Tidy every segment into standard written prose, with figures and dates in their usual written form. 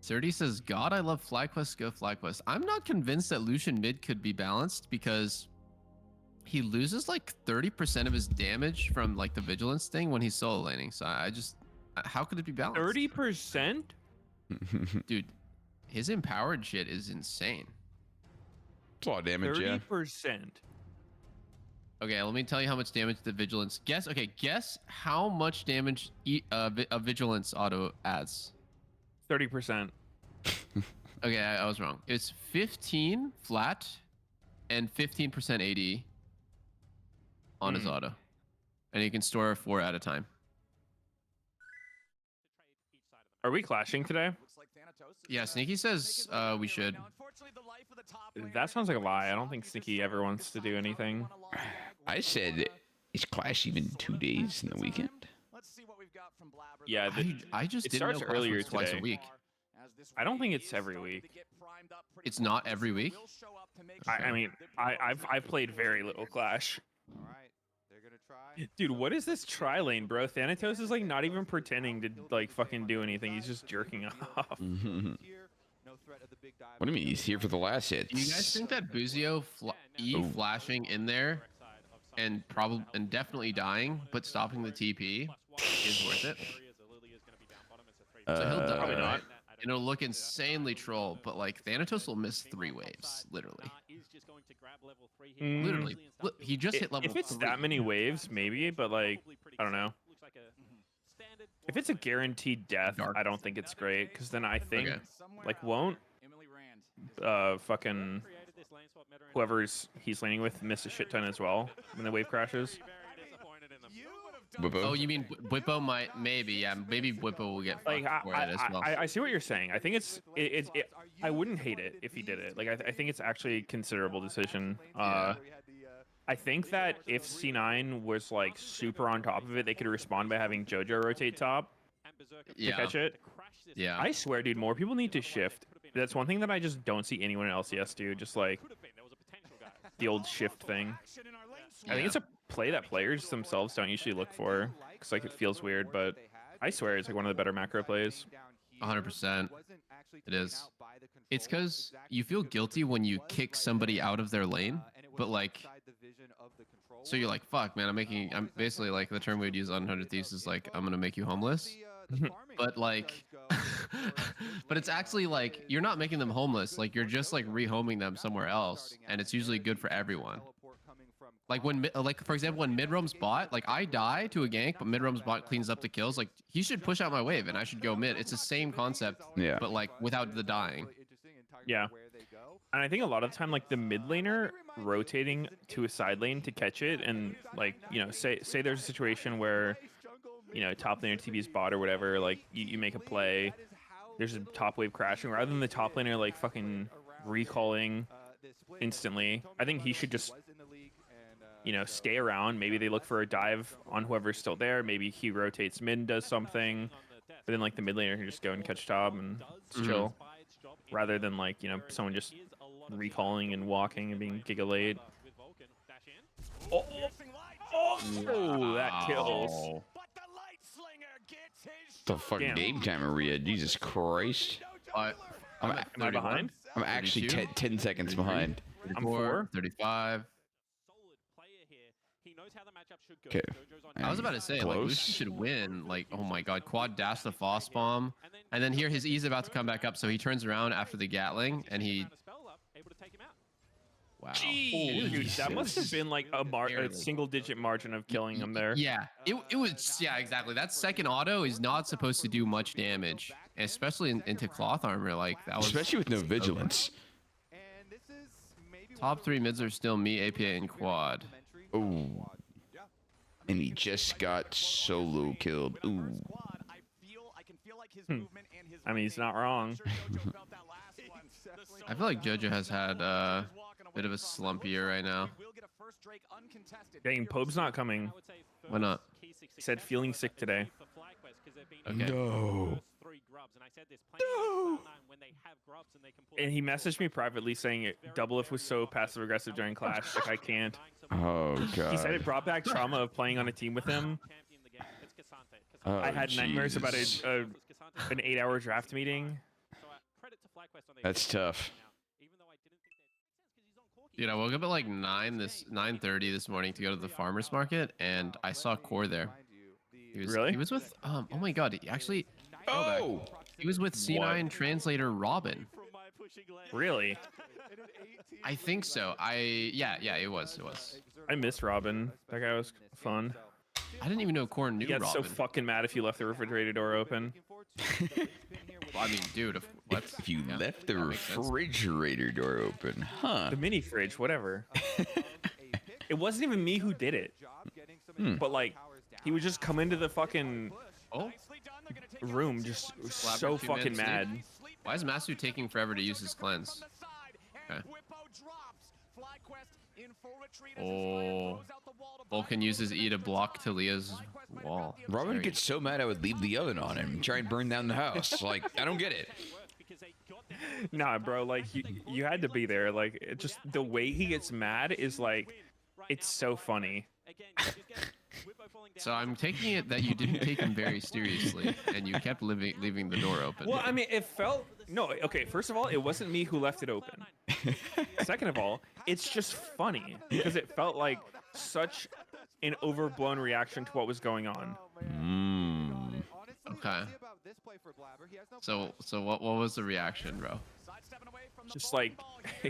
Surdy says, God, I love FlyQuest, go FlyQuest. I'm not convinced that Lucian mid could be balanced because he loses like 30% of his damage from like the vigilance thing when he's solo laning. So I just, how could it be balanced? 30%? Dude, his empowered shit is insane. It's a lot of damage, 30%. Okay, let me tell you how much damage the vigilance. Guess how much damage a vigilance auto adds. 30%. Okay, I was wrong. It's 15 flat and 15% AD on his auto, and you can store 4 at a time. Are we clashing today? Yeah, Sneaky says we should. That sounds like a lie. I don't think Sneaky ever wants to do anything. I said it's clash even 2 days in the weekend. Yeah, I just it didn't starts know Clash earlier was twice today. a week. I don't think it's every week. It's not every week. I mean, I've played very little Clash. Dude, what is this tri lane, bro? Thanatos is like not even pretending to like fucking do anything. He's just jerking off. What do you mean? He's here for the last hit. Do you guys think that Buzio flashing in there and definitely dying, but stopping the TP is worth it? So he'll die, Probably not. And it'll look insanely troll, but like Thanatos will miss 3 waves, literally. Literally, look, he just hit level. If it's 3. that many waves, maybe, but like, I don't know. If it's a guaranteed death, I don't think it's great, because then I think, like, won't fucking whoever's he's laning with miss a shit ton as well when the wave crashes. Whippo? Oh, you mean Whippo might, maybe, yeah, maybe Whippo will get fucked Like, for it as well. I see what you're saying. I think I wouldn't hate it if he did it. Like, I think it's actually a considerable decision. I think that if C9 was like super on top of it, they could respond by having JoJo rotate top to catch it. Yeah. I swear, dude, more people need to shift. That's one thing that I just don't see anyone in LCS do. Just like the old shift thing. I think it's a play that players themselves don't usually look for, because like it feels weird, but I swear it's like one of the better macro plays. 100%. It is. It's because you feel guilty when you kick somebody out of their lane, but like, so you're like, fuck, man, I'm basically like the term we'd use on 100 Thieves is like, I'm gonna make you homeless. But like, but it's actually like, you're not making them homeless. Like, you're just like rehoming them somewhere else, and it's usually good for everyone. Like when, like for example, when mid roam's bot, like I die to a gank, but mid roam's bot cleans up the kills. Like he should push out my wave, and I should go mid. It's the same concept, Yeah. but like without the dying. Yeah, and I think a lot of the time, like the mid laner rotating to a side lane to catch it, and like, you know, say there's a situation where, you know, top laner TP's bot or whatever, like you make a play, there's a top wave crashing, rather than the top laner like fucking recalling instantly. I think he should just, you know, stay around. Maybe they look for a dive on whoever's still there. Maybe he rotates mid and does something, but then like the mid laner can just go and catch top and chill, rather than like, you know, someone just recalling and walking and being giga late. Oh, that kills. The fucking Damn. game time, Maria. Jesus Christ. But Am I behind? I'm actually 32? 10 seconds behind. I'm 4. 35. Okay. I was about to say, like, Lucian should win. Like, oh my god, quad dash the Foss bomb. And then here his E's about to come back up, so he turns around after the Gatling, and he... Wow. Dude, that must have been like a single-digit margin of killing him there. Yeah, it was, yeah, exactly. That second auto is not supposed to do much damage, and especially into cloth armor. Like, that was... Especially with no vigilance. Top 3 mids are still me, APA, and quad. Ooh. And he just got solo killed. Ooh. I mean, he's not wrong. I feel like JoJo has had a bit of a slump year right now. Dang, Pobe's not coming. Why not? He said feeling sick today. Okay. No. No. And he messaged me privately saying Double If was so passive aggressive during Clash. Like, I can't. Oh, God. He said it brought back trauma of playing on a team with him. Oh, I had nightmares about Jesus. an 8-hour draft meeting. That's tough. Dude, I woke up at like 9:30 this morning to go to the farmer's market, and I saw Core there. Really? He was with oh my god, he actually Oh! he was with C9 translator Robin. Really? I think so. Yeah, it was. I miss Robin. That guy was fun. I didn't even know Core knew He got Robin. so fucking mad if you left the refrigerator door open. Well, I mean, dude, what? If you Yeah, left the that makes sense. refrigerator door open, huh? The mini fridge, whatever. It wasn't even me who did it. But like, he would just come into the fucking room just so two-man fucking sneak. mad. Why is Masu taking forever to use his cleanse? Okay. Oh, Vulcan uses E to block Talia's wall. Robin Very- gets so mad I would leave the oven on him and try and burn down the house. Like, I don't get it. Nah, bro, like you had to be there. Like, it just the way he gets mad is like, it's so funny. So I'm taking it that you didn't take him very seriously, and you kept leaving the door open. Well, I mean, it felt no. Okay, first of all, it wasn't me who left it open. Second of all, it's just funny because it felt like such an overblown reaction to what was going on. Okay. So what was the reaction, bro? Just like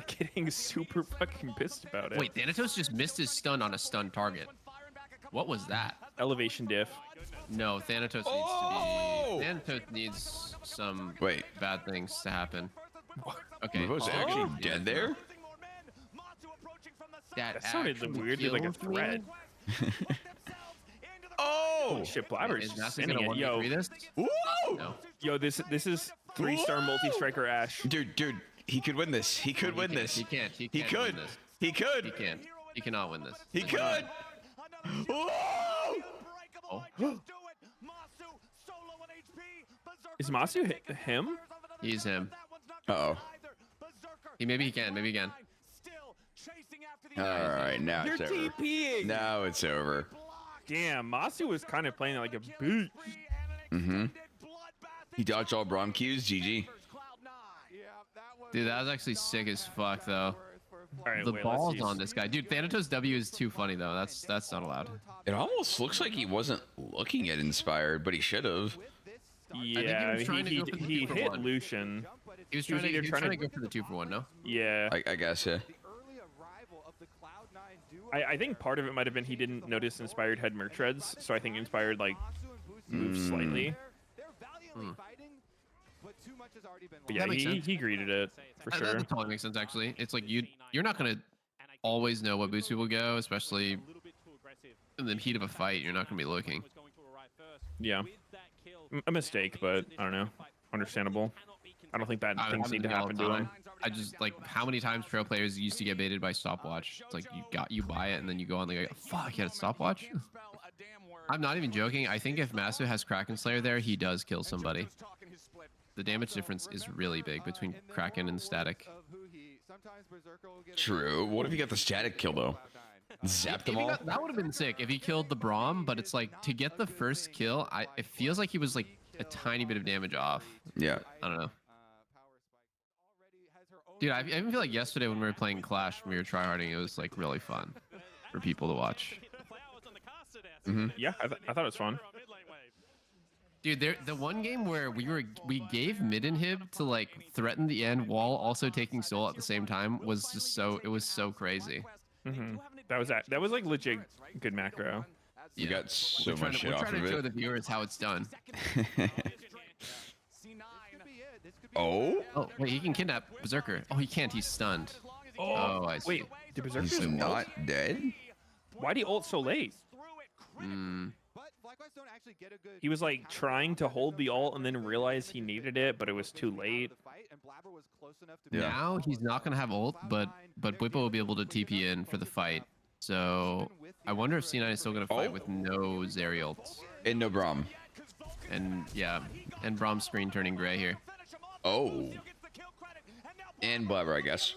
getting super fucking pissed about it. Wait, Thanatos just missed his stun on a stun target. What was that? Elevation diff. No, Thanatos Oh! needs to be. Thanatos needs some Wait. bad things to happen. Okay. Was actually dead there? That sounded actually weirdly like a killed me? threat. Oh! Shit, Blabber's Is just Masu sending gonna it. Yo, 1v3 this? Woo! No. yo, this is 3-star multi-striker Ash. Dude, he could win this. He could win this. He can't. He He can't could. win this. He could. He can't. He cannot win this. He could. Oh. Is Masu him? He's him. Uh-oh. Maybe he can. Maybe he can. All right, now You're it's over. TPing. Now it's over. Damn, Masu was kind of playing like a bitch. Mm-hmm. He dodged all Braum Qs. GG. Dude, that was actually sick as fuck, though. All right, The wait, balls let's see. on this guy. Dude, Thanatos W is too funny, though. That's not allowed. It almost looks like he wasn't looking at Inspired, but he should have. Yeah, was trying to go for the he 2 for hit 1. Lucian. He was He was trying to, either he was trying trying to- to go for the 2-for-1, no? Yeah, I guess, yeah. I think part of it might have been he didn't notice Inspired had merc treads, so I think Inspired like moved slightly. But yeah, That makes he sense. greeted it for That sure. totally makes sense, actually. It's like you're not gonna always know what boost people go, especially in the heat of a fight. You're not gonna be looking. Yeah, a mistake, but I don't know, understandable. I don't think that I things need to happen to him. I just like how many times pro players used to get baited by stopwatch. It's like you buy it and then you go on the fuck, you had a stopwatch. I'm not even joking. I think if Masu has Kraken Slayer there, he does kill somebody. The damage difference is really big between Kraken and Static. True. What if he got the static kill, though? Zap them all? That would have been sick if he killed the Braum, but it's like to get the first kill, it feels like he was like a tiny bit of damage off. Yeah. I don't know. Dude, I even feel like yesterday when we were playing Clash, when we were tryharding, it was like really fun for people to watch. Yeah, I thought it was fun. Dude, the one game where we gave mid inhib to like threaten the end while also taking soul at the same time was just so crazy. That was like legit good macro. You got so We're trying much to, shit we're off trying of to show it. the viewers how it's done. Oh? Oh wait, he can kidnap Berserker. Oh, he can't. He's stunned. Oh, I see. Wait, did Berserker He's ult? not dead? Why'd he ult so late? He was like trying to hold the ult and then realized he needed it, but it was too late. Yeah. Now he's not gonna have ult, but Whippo will be able to TP in for the fight. So I wonder if C9 is still gonna fight with no Zeri ults. And no Braum. And yeah, and Brahm's screen turning gray here. Oh. And Blabber, I guess.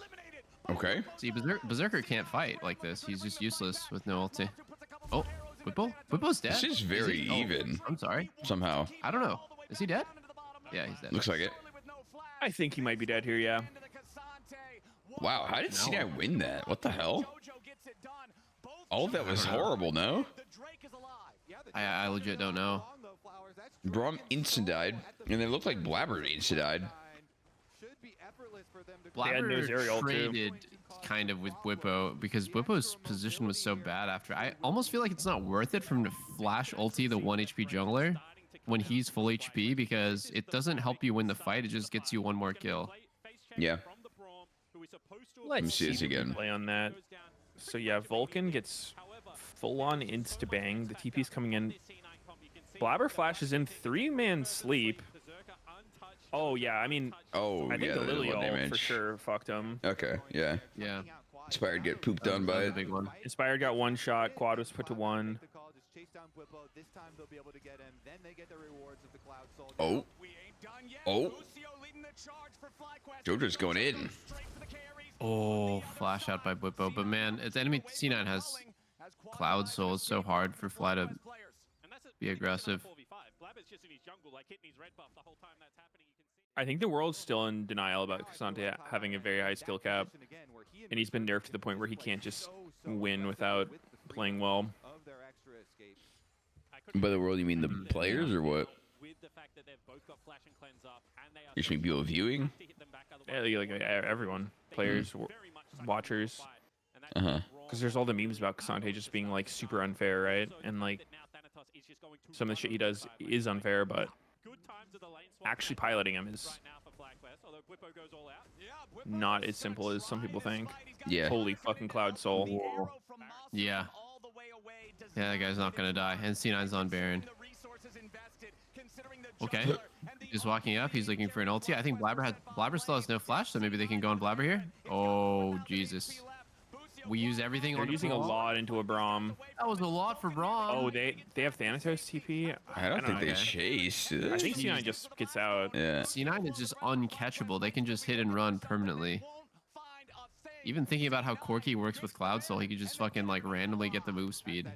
Okay. See, Berserker can't fight like this. He's just useless with no ulti. Oh, Whippo? Whippo's dead. This is very he? Oh, even. I'm sorry. Somehow. I don't know. Is he dead? Yeah, he's dead. Looks like it. I think he might be dead here, yeah. Wow, how did No. C9 win that? What the hell? All of that was horrible, no? I legit don't know. Braum instant died, and it looked like Blabber instant died. had no Blabber Zerial, too. traded kind of with Whippo because Whippo's position was so bad after. I almost feel like it's not worth it for him to flash ulti the 1 HP jungler when he's full HP because it doesn't help you win the fight. It just gets you one more kill. Yeah. Let's me see this if we can again. Play on that. So yeah, Vulcan gets full-on insta-bang. The TP's coming in. Blabber flashes in 3-man sleep. Oh yeah, I mean, Oh, I think yeah, the that is Lily one ult damage. for sure fucked him. Okay, yeah. Yeah. Inspired get pooped on by That's a it. big one. Inspired got 1 shot. Quad was put to 1. Oh. Oh. Jojo's going in. Oh, flash out by Whippo. But man, it's enemy C9 has Cloud Soul. It's so hard for Fly to be aggressive. I think the world's still in denial about Cassante having a very high skill cap, and he's been nerfed to the point where he can't just win without playing well. By the world, you mean the players or what? You should be people viewing? Yeah, like everyone, players, watchers, Uh-huh. because there's all the memes about Cassante just being like super unfair, right? And like some of the shit he does is unfair, but actually piloting him is not as simple as some people think. Yeah. Holy fucking Cloud Soul. Yeah. Yeah, that guy's not gonna die. And C9's on Baron. Okay. He's walking up. He's looking for an ulti. I think Blabber still has no flash, so maybe they can go on Blabber here. Oh, Jesus. We use everything They're on using a Braum. lot into a Braum. That was a lot for Braum. Oh, they have Thanatos TP? I don't think know. they chase. I think C9 just gets out. Yeah. C9 is just uncatchable. They can just hit and run permanently. Even thinking about how Corky works with Cloud Soul, he could just fucking like randomly get the move speed.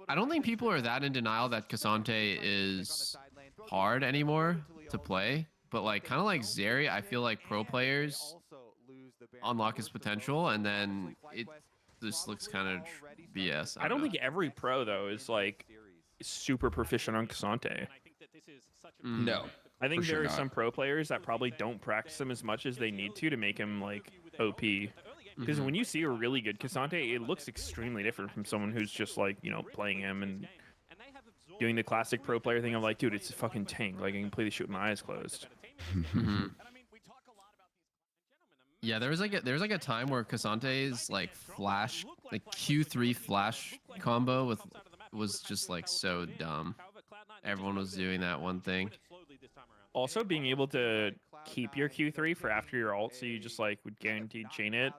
I don't think people are that in denial that Cassante is hard anymore to play, but like kind of like Zeri, I feel like pro players unlock his potential and then it just looks kind of BS. I don't know. think every pro, though, is like super proficient on Cassante. No. I think For sure there are not. some pro players that probably don't practice him as much as they need to make him like OP. Because when you see a really good Cassante, it looks extremely different from someone who's just like, you know, playing him and doing the classic pro player thing of like, dude, it's a fucking tank. Like, I can play this shit with my eyes closed. Yeah, there was like a time where Cassante's like flash, like Q3 flash combo was just like so dumb. Everyone was doing that one thing. Also, being able to keep your Q3 for after your ult, so you just like would guaranteed chain it,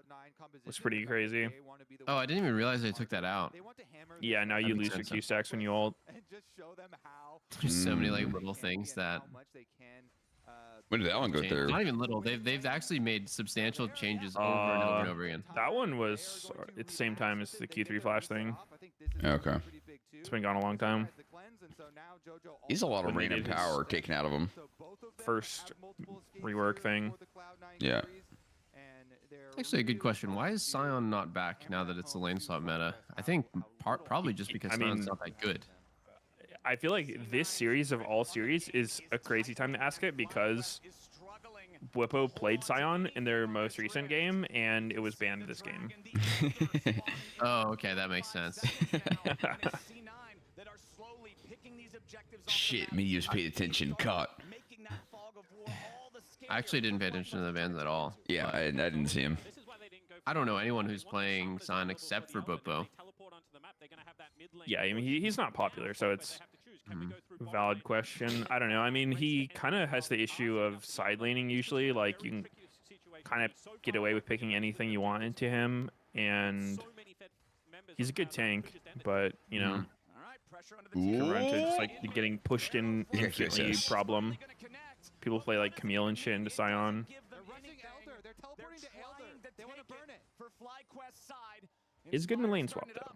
was pretty crazy. Oh, I didn't even realize they took that out. Yeah, now That you makes lose your sense, Q stacks when you ult. There's so many like little things that When did that one go change. through? Not even little. They've actually made substantial changes over and over and over again. That one was at the same time as the Q3 flash thing. Okay. It's been gone a long time. He's a lot of When they random did his- power taken out of him. First rework thing. Yeah. Actually, a good question. Why is Sion not back now that it's the lane swap meta? I think probably just because I mean- Sion's not that good. I feel like this series of all series is a crazy time to ask it because Whippo played Sion in their most recent game and it was banned this game. Oh, okay, that makes sense. Shit, Meteos paid attention. Caught. I actually didn't pay attention to the bans at all. Yeah, but I didn't see him. I don't know anyone who's playing Sion except for Bopo. Yeah, I mean, he's not popular, so it's a valid question. I don't know. I mean, he kind of has the issue of side laning usually. Like, you can kind of get away with picking anything you want into him, and he's a good tank, but, you know, can run to just, like, getting pushed in Yeah, instantly yes. problem. People play, like, Camille and shit into Sion. They're teleporting to Elder. They want to burn it. For FlyQuest side, is good in the lane swap though.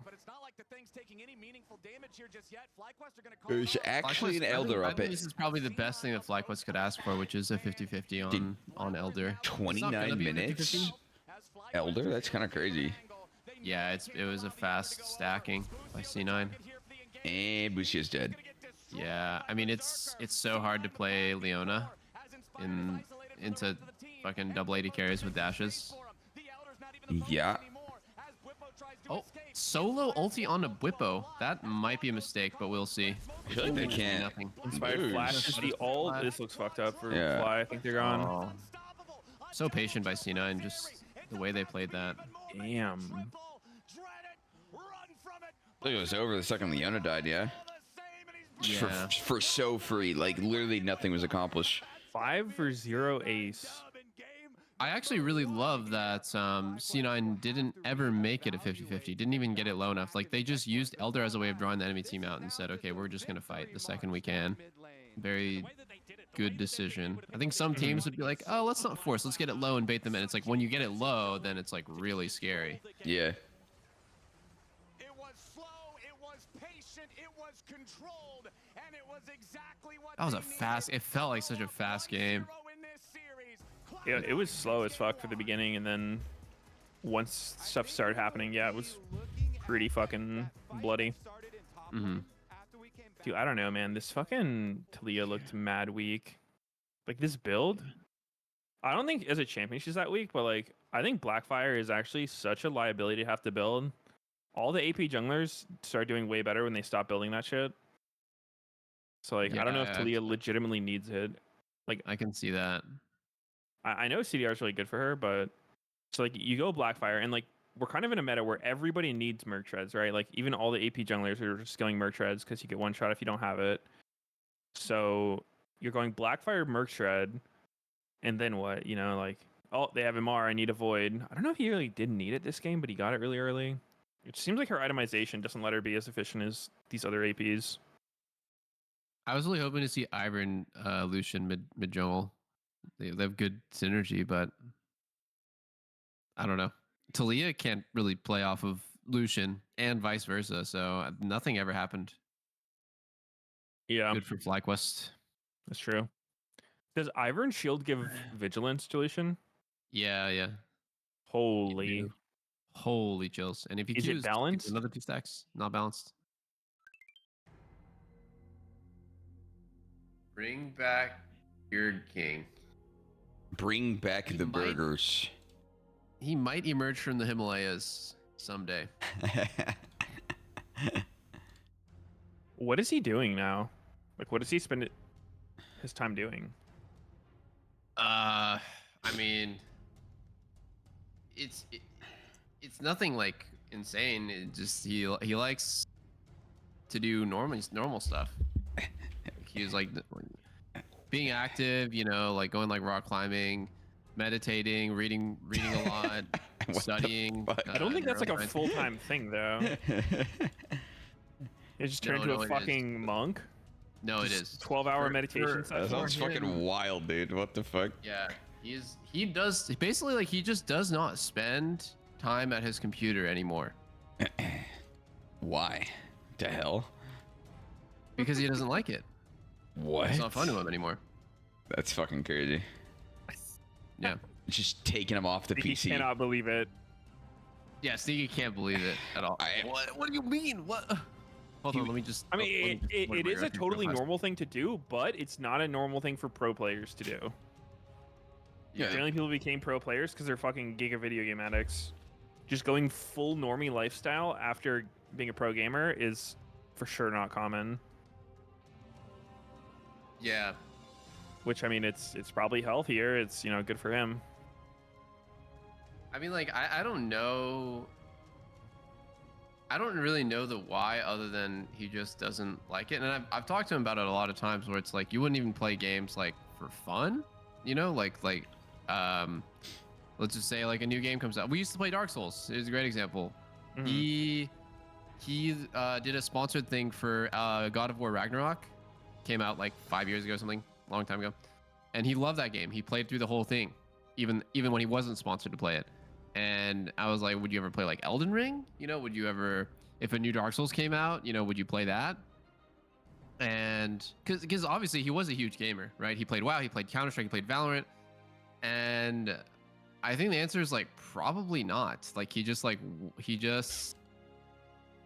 There's actually an Elder I up think at this is probably the best thing that FlyQuest could ask for, which is a 50-50 on Elder. It's not 29 gonna be a minutes. 50-50. Elder? That's kind of crazy. Yeah, it was a fast stacking by C9. And Busia's dead. Yeah, I mean it's so hard to play Leona into fucking double 80 carries with dashes. Yeah. Oh, solo ulti on a Whippo. That might be a mistake, but we'll see. I feel like they can't. Nothing. Inspired Lose. Flash is the ult. This looks fucked up for Yeah. Fly. I think they're gone. Oh. So patient by C9, just the way they played that. Damn. Look, it was over the second Leona died, yeah? Yeah. For so free. Like, literally nothing was accomplished. 5 for 0 ace. I actually really love that C9 didn't ever make it a 50-50. Didn't even get it low enough. Like, they just used Elder as a way of drawing the enemy team out and said, okay, we're just going to fight the second we can. Very good decision. I think some teams would be like, oh, let's not force. Let's get it low and bait them in. It's like, when you get it low, then it's, like, really scary. Yeah. It was slow, it was patient, it was controlled, and it was exactly what That was a fast... It felt like such a fast game. Yeah, it was slow as fuck for the beginning, and then once stuff started happening, yeah, it was pretty fucking bloody. Mm-hmm. Dude, I don't know, man. This fucking Talia looked mad weak. Like, this build, I don't think as a champion she's that weak, but, like, I think Blackfire is actually such a liability to have to build. All the AP junglers start doing way better when they stop building that shit. So, like, I don't know if Talia legitimately needs it. Like, I can see that. I know CDR is really good for her, but so like you go Blackfire and like we're kind of in a meta where everybody needs Merc Treads, right? Like even all the AP junglers are just skilling Merc Treads because you get one shot if you don't have it. So you're going Blackfire, Merc Tread, and then what? You know, like, oh, they have MR, I need a Void. I don't know if he really did need it this game, but he got it really early. It seems like her itemization doesn't let her be as efficient as these other APs. I was really hoping to see Ivor and Lucian mid jungle. They have good synergy, but I don't know. Talia can't really play off of Lucian and vice versa, so nothing ever happened. Yeah, Good for FlyQuest. that's true. Does Ivor and Shield give vigilance to Lucian? Yeah. Holy. Holy chills. And if you Is it choose balanced? another 2 stacks, not balanced. Bring back your king. Bring back the burgers. He might emerge from the Himalayas someday. What is he doing now? Like, what does he spend his time doing? I mean, it's nothing like insane. It just he likes to do normal stuff. Like, he was like being active, you know, like going like rock climbing, meditating, reading a lot, studying. I don't think that's like a full-time thing though. It just turned into a fucking monk. No, it is 12-hour meditation That session. sounds fucking wild, dude. What the fuck? Yeah, he does basically like he just does not spend time at his computer anymore. Why? The hell? Because he doesn't like it. What? It's not fun to him anymore. That's fucking crazy. Yeah. Just taking him off the He PC. cannot believe it. Yeah, Sneaky can't believe it at all. What do you mean? What? Hold on, let me just. I mean, it is a totally normal thing to do, but it's not a normal thing for pro players to do. Yeah. Generally, people became pro players because they're fucking giga video game addicts. Just going full normie lifestyle after being a pro gamer is for sure not common. Yeah. Which, I mean, it's probably healthier. It's, you know, good for him. I mean, like, I don't know. I don't really know the why other than he just doesn't like it. And I've talked to him about it a lot of times where it's like, you wouldn't even play games like for fun, you know, like, let's just say like a new game comes out. We used to play Dark Souls. It's a great example. Mhm. He did a sponsored thing for God of War Ragnarok. Came out like 5 years ago, something, long time ago. And he loved that game. He played through the whole thing, even when he wasn't sponsored to play it. And I was like, would you ever play like Elden Ring? You know, would you ever, if a new Dark Souls came out, you know, would you play that? And because obviously he was a huge gamer, right? He played WoW, he played Counter-Strike, he played Valorant. And I think the answer is like probably not. Like he just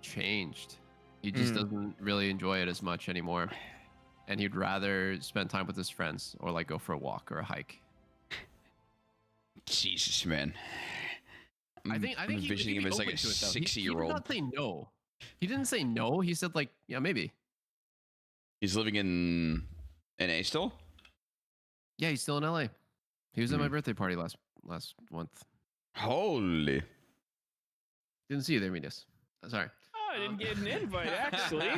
changed. He just doesn't really enjoy it as much anymore. And he'd rather spend time with his friends or like go for a walk or a hike. Jesus, man. I think I'm he envisioning him as like a 60-year-old. He did not say no. He didn't say no. He said like, yeah, maybe. He's living in NA still? Yeah, he's still in LA. He was at my birthday party last month. Holy. Didn't see you there, Meteos. Sorry. Oh, I didn't get an invite, actually.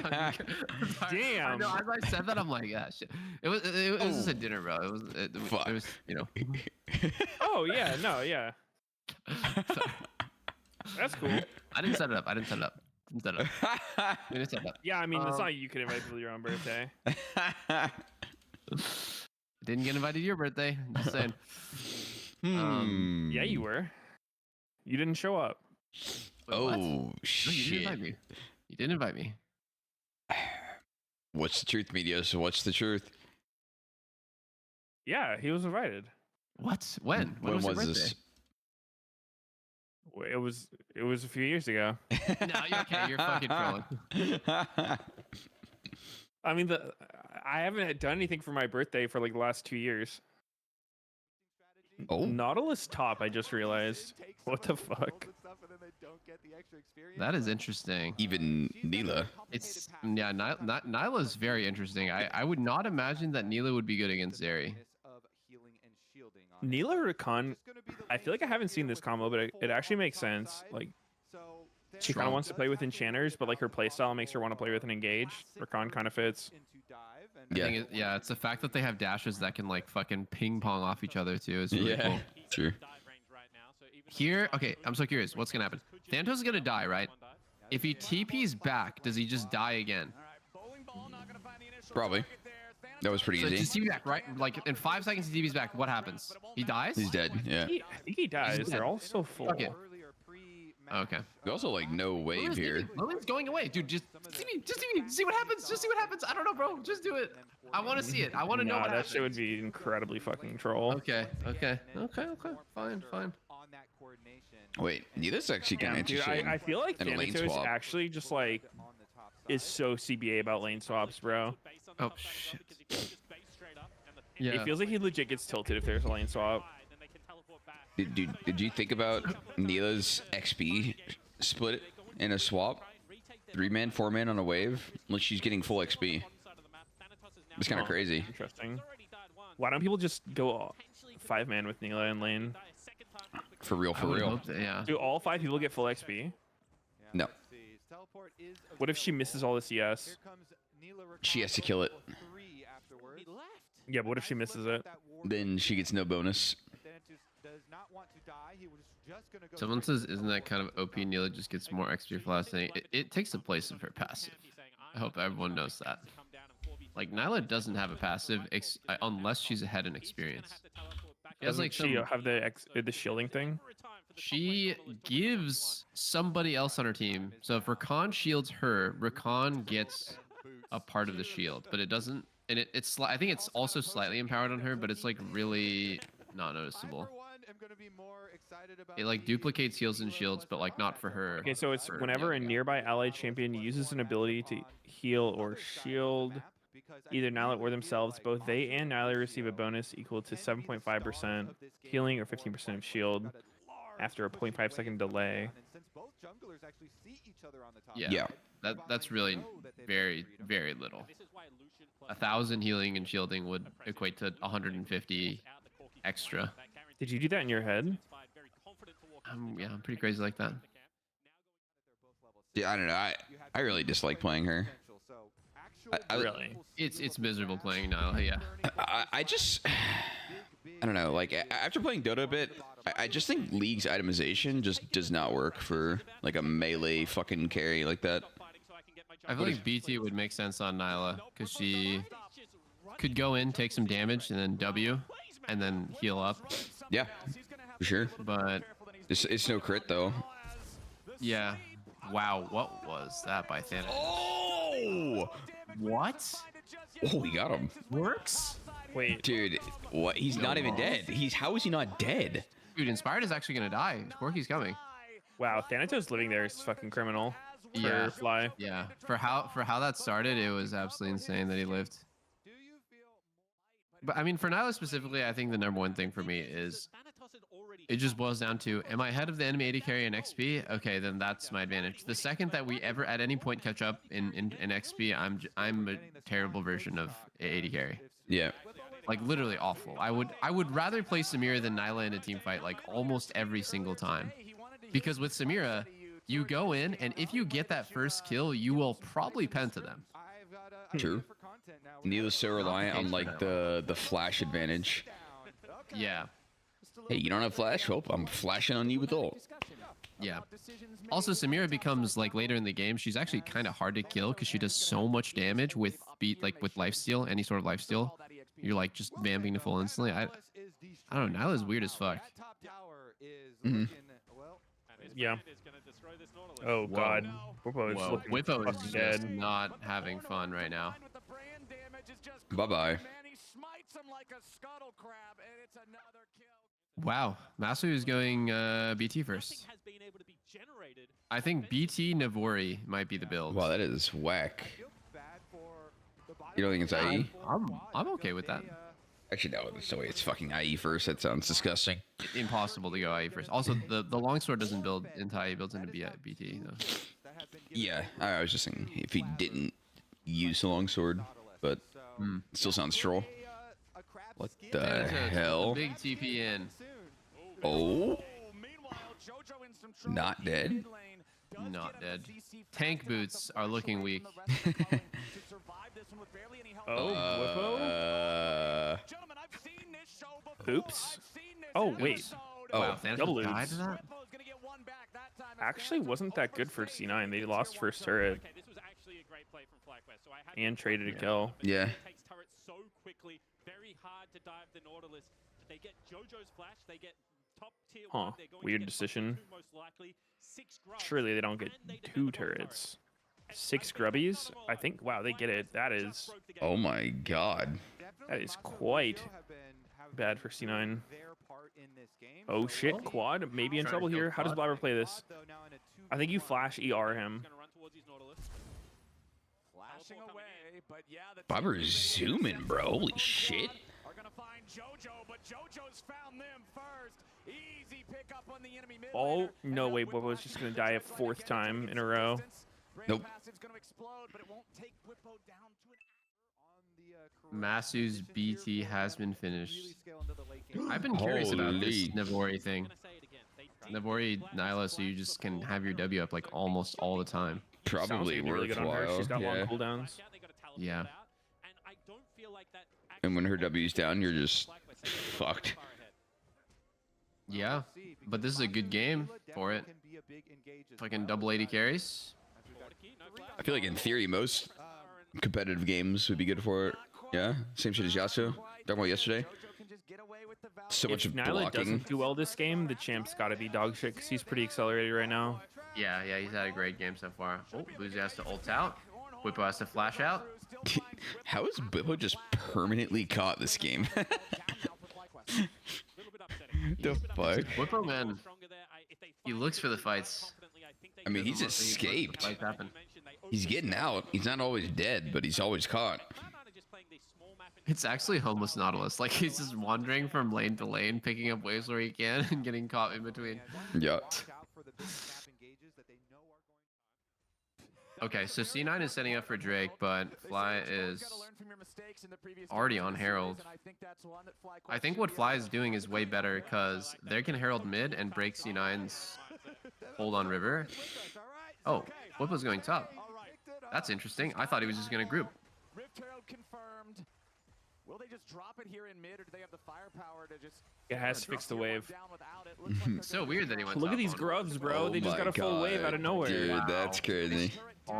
Damn. I know, as I said that, I'm like, yeah, shit. It was just a dinner, bro. It was, you know. Oh, yeah, no, yeah. That's cool. I didn't set it up. Didn't set it up. Yeah, I mean, it's not you can invite people to your own birthday. Didn't get invited to your birthday. Just saying. Yeah, you were. You didn't show up. Wait, oh, no, shit. you didn't invite me. You didn't invite me. What's the truth, Meteos? What's the truth? Yeah, he was invited. What? When? When was your birthday? this? It was a few years ago. No, you're okay. You're fucking trolling. I mean, I haven't done anything for my birthday for like the last 2 years. Oh, Nautilus top, I just realized. What the fuck? That is interesting. even NILAH. It's yeah, NILAH is very interesting. I would not imagine that NILAH would be good against Zeri. NILAH or Rakan, I feel like I haven't seen this combo, but it actually makes sense. Like, she kind of wants to play with enchanters, but like her playstyle makes her want to play with an engage. Rakan kind of fits. Yeah. Yeah, it's the fact that they have dashes that can like fucking ping pong off each other too. Is really cool. True. Here, okay, I'm so curious. What's gonna happen? Thanatos is gonna die, right? If he TP's back, does he just die again? Probably. That was pretty So easy. just TP back, right? Like in 5 seconds, he TP's back. What happens? He dies. He's dead. Yeah. I think he dies. dead. They're all so full. Okay. Okay. We also like no wave here. Lily's going away, dude. Just TP. See what happens. Just see what happens. I don't know, bro. Just do it. I want to see it. I want to know Nah, what that happens. shit would be incredibly fucking troll. Okay. Fine. Wait, NILAH's actually kind of Dude, interesting. I feel like And a lane Thanatos swap. actually just like is so CBA about lane swaps, bro. Oh shit. Yeah. It feels like he legit gets tilted if there's a lane swap. Did you think about NILAH's XP split in a swap? 3-man, 4-man on a wave? Like she's getting full XP. It's kind of crazy. Interesting. Why don't people just go 5-man with NILAH in lane? For real, I for would real. hope that, yeah. Do all 5 people get full XP? No, What if she misses all the CS? she has to kill it. Yeah, but what if she misses it? Then she gets no bonus. Someone says, isn't that kind of OP? NILAH just gets more XP for last thing. It takes the place of her passive. I hope everyone knows that. Like NILAH doesn't have a passive unless she's ahead in experience. She has Doesn't like she some, have the shielding thing? she gives somebody else on her team. So if Rakan shields her, Rakan gets a part of the shield, but it doesn't. And it's I think it's also slightly empowered on her, but it's like really not noticeable. It like duplicates heals and shields, but like not for her. Okay, so it's for whenever a the other guy. nearby allied champion uses an ability to heal or shield either NILAH or themselves, both they and NILAH receive a bonus equal to 7.5% healing or 15% of shield after a 0.5-second delay. Yeah. That's really very, very little. 1,000 healing and shielding would equate to 150 extra. Did you do that in your head? Yeah, I'm pretty crazy like that. Yeah, I don't know. I really dislike playing her. Really? It's miserable playing now. Yeah. I just, I don't know. Like after playing Dota a bit, I just think League's itemization just does not work for like a melee fucking carry like that. I feel like BT would make sense on NILAH because she could go in, take some damage, and then W, and then heal up. Yeah, for sure. But It's no crit though. Yeah. Wow, what was that by Thanatos? Oh! What? Oh, we got him. Works? Wait, Dude, what? He's not even dead. How is he not dead? Dude, Inspired is actually gonna die. Corky's coming. wow, Thanatos living there is fucking criminal. For Yeah. Fly. Yeah. For how that started, it was absolutely insane that he lived. But I mean, for NILAH specifically, I think the number one thing for me is it just boils down to, am I ahead of the enemy AD carry in XP? Okay, then that's my advantage. The second that we ever at any point catch up in XP, I'm a terrible version of AD carry. Yeah. Like literally awful. I would rather play Samira than NILAH in a team fight like almost every single time. Because with Samira, you go in and if you get that first kill, you will probably pen to them. True. NILAH's so reliant on like the flash advantage. Yeah. Hey, you don't have flash? Well, I'm flashing on you with ult. Yeah. Also, Samira becomes like later in the game, she's actually kind of hard to kill because she does so much damage with with lifesteal, any sort of lifesteal. You're like just vamping to full instantly. I don't know. NILAH's weird as fuck. Mm-hmm. Yeah. Oh god. Whippo is Whoa. looking Whippo fucking is dead. just not having fun right now. Bye-bye. Wow. Masu is going BT first. I think BT Navori might be the build. Wow, that is whack. You don't think it's IE? I'm okay with that. Actually, no, there's no way it's fucking IE first. That sounds disgusting. Impossible to go IE first. Also, the longsword doesn't build into IE, builds into BT. Though. Yeah, I was just saying if he didn't use the longsword, but it still sounds troll. What the hell? Big TP in. Oh, not dead. Not dead. Tank boots are looking weak. Oh, Whippo? Oops. Oh, wait. Wow, Thanatos double died oops. to that? Actually wasn't that good for C9. They lost first turret and traded a kill. Yeah. Takes turret so quickly, very hard to dive the Nautilus. They get JoJo's flash, they get top tier Huh. 1, they're going Weird to get decision. two most likely, 6 grubs, Surely they don't get and they two defend the whole turrets. turret. 6 grubbies? I think, wow, they get it. That is Oh my god. quite bad for C9. Oh shit, quad. Maybe in trouble here. How does Blabber play this? I think you flash ER him. Gonna run towards his Nautilus. Bobber is zooming, bro. Holy shit. Are gonna find JoJo, but JoJo's found them first. Easy pick up on the enemy mid Oh, laner. no, And wait, Whippo Whippo's has just the gonna die a potential to 4th get time in a some row. distance. Brand Nope. Massive's gonna explode, but it won't take Whippo down to Masu's BT has been finished. I've been curious about this Holy. Navori thing. Gonna say it again. They Navori NILAH, so you just can have your W up like almost all the time. Sounds Probably like it'd be really good on her. worthwhile. She's got long Yeah. cooldowns. back out, they gotta teleport Yeah. out, and I don't feel like that And when her actually W's down, you're just FlyQuest, they go fucked. far ahead. Yeah, but this is a good game for it. Fucking double 80 carries. I feel like in theory, most competitive games would be good for it. Yeah, same shit as Yasuo. Talking about yesterday. So much If NILAH blocking. doesn't do well this game, the champ's got to be dog shit because he's pretty accelerated right now. Yeah, he's had a great game so far. Oh, Boozy has to ult out. Whippo has to flash out. How is Whippo just permanently caught this game? The fuck? Whippo, man, he looks for the fights. I mean, he's Doesn't look like escaped. Fights happen. He's getting out. He's not always dead, but he's always caught. It's actually homeless Nautilus. Like he's just wandering from lane to lane, picking up waves where he can, and getting caught in between. Yeah. Okay, so C9 is setting up for Drake, but Fly is already on Herald. I think what Fly is doing is way better because they can Herald mid and break C9's hold on river. Oh, Whippo's going top. That's interesting. I thought he was just going to group. Rift Herald confirmed. Will they just drop it here in mid, or do they have the firepower to just? It has to fix the wave. Down without it. Looks like they're So gonna weird that he went Look top at these on- grubs, bro. Oh They just my got a full wave out of nowhere. Dude, Wow. that's crazy.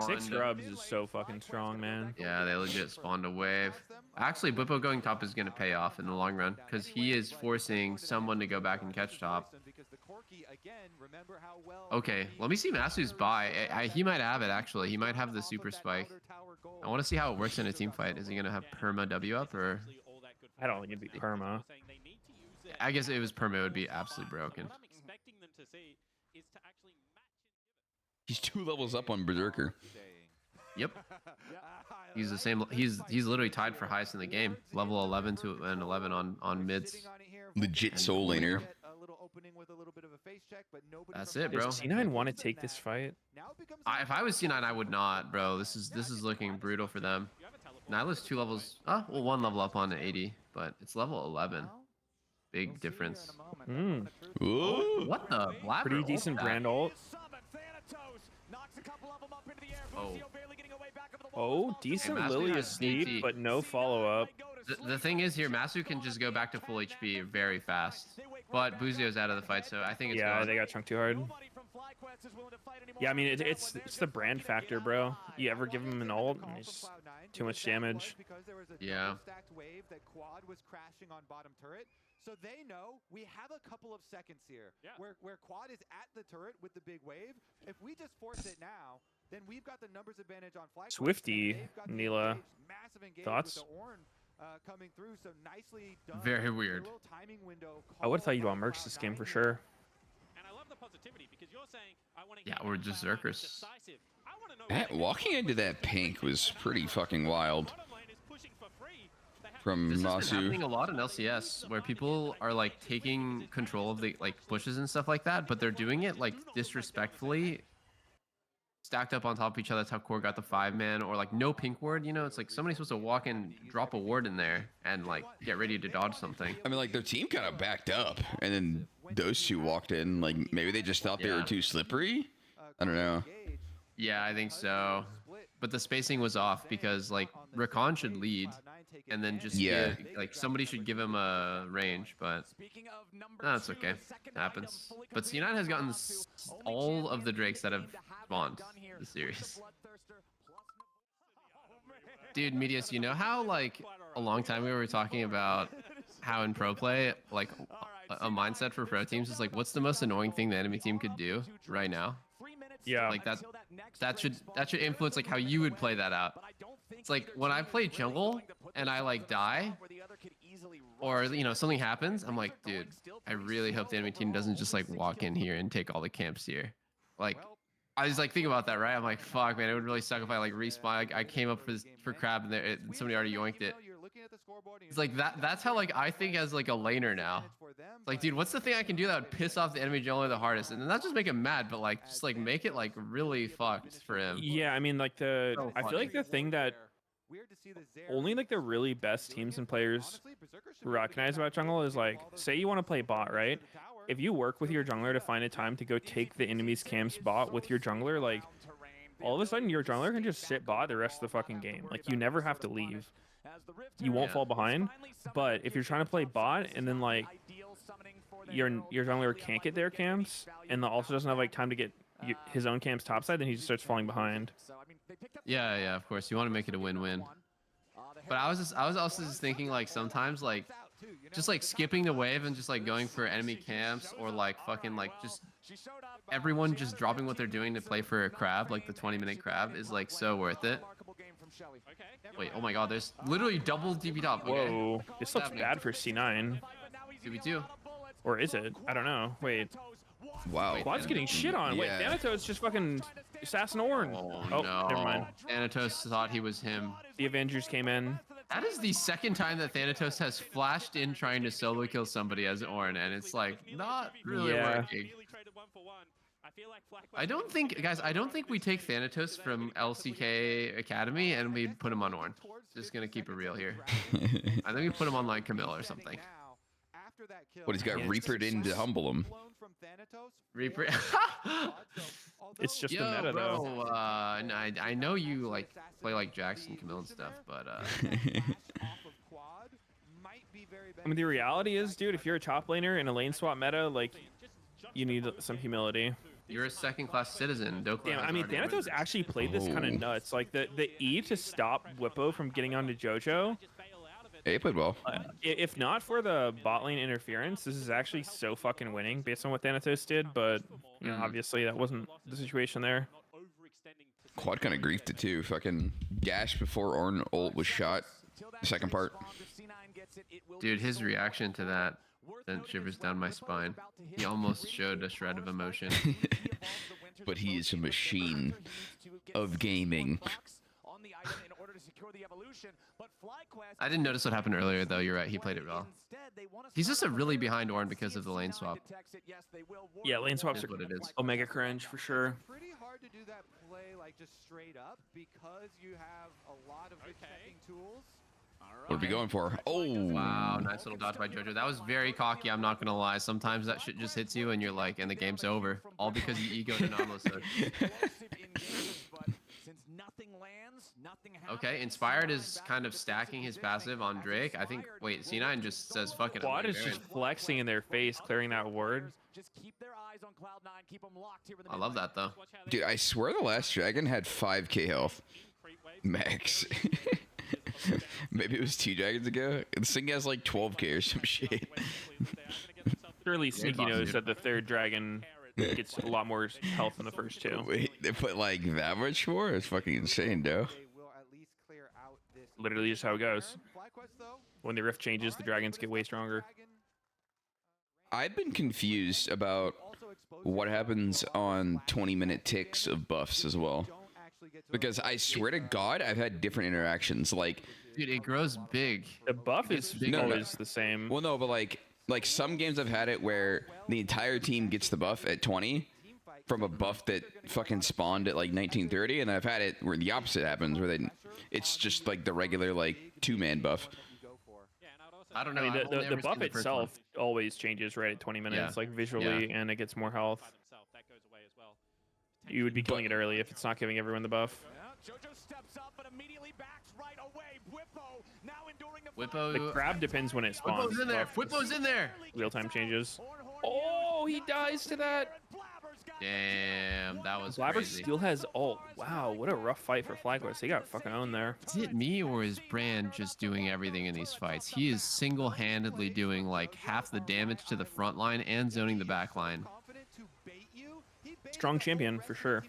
6 grubs is so fucking strong, man. Yeah, they legit spawned a wave. Actually, Whippo going top is going to pay off in the long run because he is forcing someone to go back and catch top. Okay, let me see Masu's buy. He might have it, actually. He might have the super spike. I want to see how it works in a team fight. Is he going to have perma W up, or? I don't think it'd be perma. I guess if it was perma, it would be absolutely broken. He's 2 levels up on Berserker. Yep. He's the same. He's literally tied for highest in the game. Level 11 to an 11 on mids. Legit soul laner. That's it, bro. Does C9 want to take this fight? If I was C9, I would not, bro. This is looking brutal for them. NILAH's 2 levels. Oh, well, 1 level up on 80, but it's level 11. Big difference. Mm. Ooh. What the? Blabber Pretty ult decent that. brand ult. Oh. Oh, decent Masu Lily has asleep, CT. but no follow-up. The thing is here, Masu can just go back to full HP very fast. But Buzio's out of the fight, so I think it's Yeah, gone. they got chunked too hard. Yeah, I mean, it's the brand factor, bro. You ever give him an ult, and it's too much damage. Yeah. So they know we have a couple of seconds here where Quad is at the turret with the big wave. If we just force it now, then we've got the numbers advantage on FlyQuest. Swifty, NILAH. Thoughts? With the Ornn, coming through, so nicely done. Very weird. I would have thought you'd want merch this game for sure. Yeah, we're just Zerkers. Walking into that pink was pretty fucking wild. From This has been Masu. happening a lot in LCS, where people are like taking control of the like bushes and stuff like that, but they're doing it like disrespectfully, stacked up on top of each other. That's how Core got the 5-man, or like no pink ward. You know, it's like somebody's supposed to walk and drop a ward in there and like get ready to dodge something. I mean, like, their team kind of backed up, and then those two walked in. Like, maybe they just thought they were too slippery? I don't know. Yeah, I think so. But the spacing was off because like Rakan should lead, and then just like somebody should give him a range, but that's okay. It happens. But C9 has gotten all of the Drakes that have spawned this series. Dude, Meteos, you know how like a long time ago we were talking about how in pro play, like a mindset for pro teams is like, what's the most annoying thing the enemy team could do right now? Yeah, Like that should influence like how you would play that out. It's like when I play jungle and I like die, or you know something happens, I'm like, dude, I really hope the enemy team doesn't just like walk in here and take all the camps here. Like, I was like thinking about that, right? I'm like, fuck, man, it would really suck if I like respawn. I came up for crab and, and somebody already yoinked it. It's like that's how like I think as like a laner now. It's like, dude, what's the thing I can do that would piss off the enemy jungler the hardest? And not just make him mad, but like just like make it like really fucked for him. Yeah, I mean, like I feel like the thing that only like the really best teams and players recognize about jungle is like, say you want to play bot, right? If you work with your jungler to find a time to go take the enemy's camp's bot with your jungler, like all of a sudden your jungler can just sit bot the rest of the fucking game. Like you never have to leave. You won't fall behind. But if you're trying to play bot and then like your jungler can't get their camps and also doesn't have like time to get his own camp's topside, then he just starts falling behind. Yeah, of course. You want to make it a win-win. But I was also just thinking like sometimes like just like skipping the wave and just like going for enemy camps, or like fucking like just everyone just dropping what they're doing to play for a crab, like the 20-minute crab, is like so worth it. Wait, oh my god, there's literally double DP top. Okay. Whoa, this looks bad for C9. 2v2. Or is it? I don't know. Wait. Wow. Quad's getting shit on. Wait, Yeah. Thanatos just fucking assassin Ornn. Oh, no. Never mind. Thanatos thought he was him. The Avengers came in. That is the second time that Thanatos has flashed in trying to solo kill somebody as Ornn, and it's like not really working. I don't think, guys, I don't think we take Thanatos from LCK Academy and we put him on Ornn. Just gonna keep it real here. I think we put him on like Camille or something. What, he's got Reapered in to humble him. Reaper. It's just the Yo, meta, bro, though. I know you like play like Bjergsen, Camille and stuff, but I mean, the reality is, dude, if you're a top laner in a lane swap meta, like, you need some humility. you're a second-class citizen. Dokkan Damn, has I mean, already Thanatos written. actually played this kind of nuts. Like, the E to stop Whippo from getting onto JoJo He played well. If not for the bot lane interference, this is actually so fucking winning based on what Thanatos did. But you know, obviously that wasn't the situation there. Quad kind of griefed it too. Fucking gash before Ornn ult was shot. The second part. Dude, his reaction to that sent shivers down my spine. He almost showed a shred of emotion. But he is a machine of gaming. I didn't notice what happened earlier, though. You're right. He played it well. He's just a really behind Ornn because of the lane swap. Yeah, lane swaps are What it is. Omega cringe for sure. Pretty hard to do that play like just straight up because you have a lot of good checking tools. What are we going for? Oh, Wow, nice little dodge by JoJo. That was very cocky, I'm not gonna lie. Sometimes that shit just hits you and you're like, and the game's over. All because you egoed an Nautilus. Okay, Inspired is kind of stacking his passive on Drake. I think, wait, C9 just says, fuck it. Quad is just flexing in their face, clearing that ward. I love that, though. dude, I swear the last dragon had 5k health. Max. Maybe it was 2 dragons ago. This thing has like 12k or some shit. Surely Sneaky knows that the third dragon gets a lot more health than the first two. Wait, they put like that much more? It's fucking insane, though. Literally just how it goes. When the rift changes, the dragons get way stronger. I've been confused about what happens on 20-minute ticks of buffs as well. Because I swear to God, I've had different interactions. Like, Dude, it grows big. The buff is always the same. well, no, but like some games I've had it where the entire team gets the buff at 20 from a buff that fucking spawned at like 1930, and I've had it where the opposite happens, where it's just like the regular like 2-man buff. I don't know. I mean, I've only the ever buff seen the first one. itself always changes right at 20 minutes, Yeah. like visually, and it gets more health. You would be killing it early if it's not giving everyone the buff. Whippo. The crab depends when it spawns. Whippo's in there. Whippo's in there. Real-time changes. Oh, he dies to that. Damn, that was Blabber crazy. still has ult. Wow, what a rough fight for FlyQuest. He got fucking owned there. Is it me or is Brand just doing everything in these fights? He is single-handedly doing like half the damage to the front line and zoning the back line. Strong champion for sure.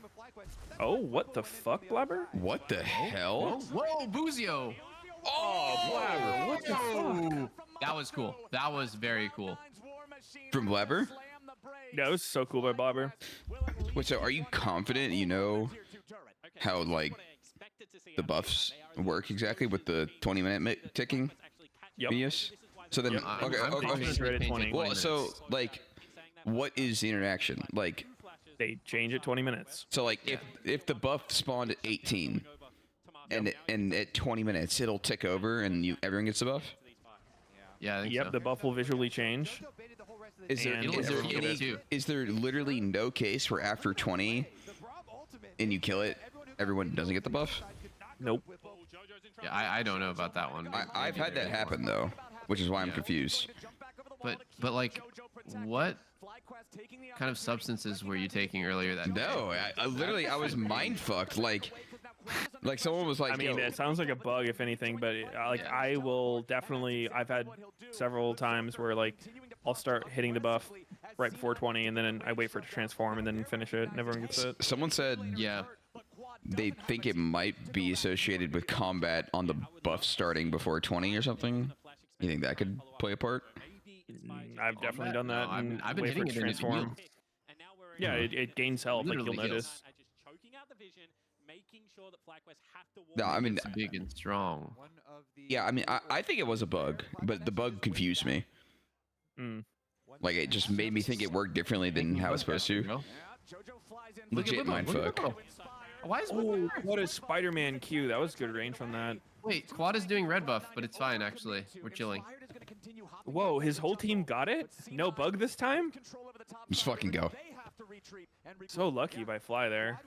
Oh, what the fuck, Blabber? What the hell? Whoa, Buzio! Oh, Blabber, what the fuck? That was cool. That was very cool. From Blabber? That was so cool by Blabber. Wait, so are you confident you know how like the buffs work exactly with the 20-minute ticking? Yep. Meteos? So then, Yep. okay, I'm okay. confident right at 20. Well, so like, what is the interaction? Like, They change at 20 minutes. so like if the buff spawned at 18 and at 20 minutes it'll tick over and everyone gets the buff? Yeah, I think Yep, so. the buff will visually change. Is there, And it'll is there kill it any, too. is there literally no case where after 20 and you kill it, everyone doesn't get the buff? Nope. Yeah, I don't know about that one. I've had that happen though, which is why I'm confused. But like, what kind of substances were you taking earlier that day? No, I literally I was mind fucked. Like someone was like, I mean, yo, it sounds like a bug, if anything, but I will definitely. I've had several times where like I'll start hitting the buff right before 20, and then I wait for it to transform, and then finish it, and everyone gets it. someone said Yeah. they think it might be associated with combat on the buff starting before 20 or something. You think that could play a part? I've definitely done that. No, and I've been wait for hitting it it to and it transform. heals. Yeah, it gains health, like you'll Literally heals. notice. No, I mean, It's big and strong. yeah, I mean, I think it was a bug, but the bug confused me. Mm. Like it just made me think it worked differently than how it's supposed to. Bro. Legit mindfuck. Why is Oh, what a Spider-Man Q. That was good range on that. Wait, Quad is doing red buff, but it's fine actually. We're chilling. Whoa, his whole team got it? No bug this time? Just fucking go. So lucky by Fly there.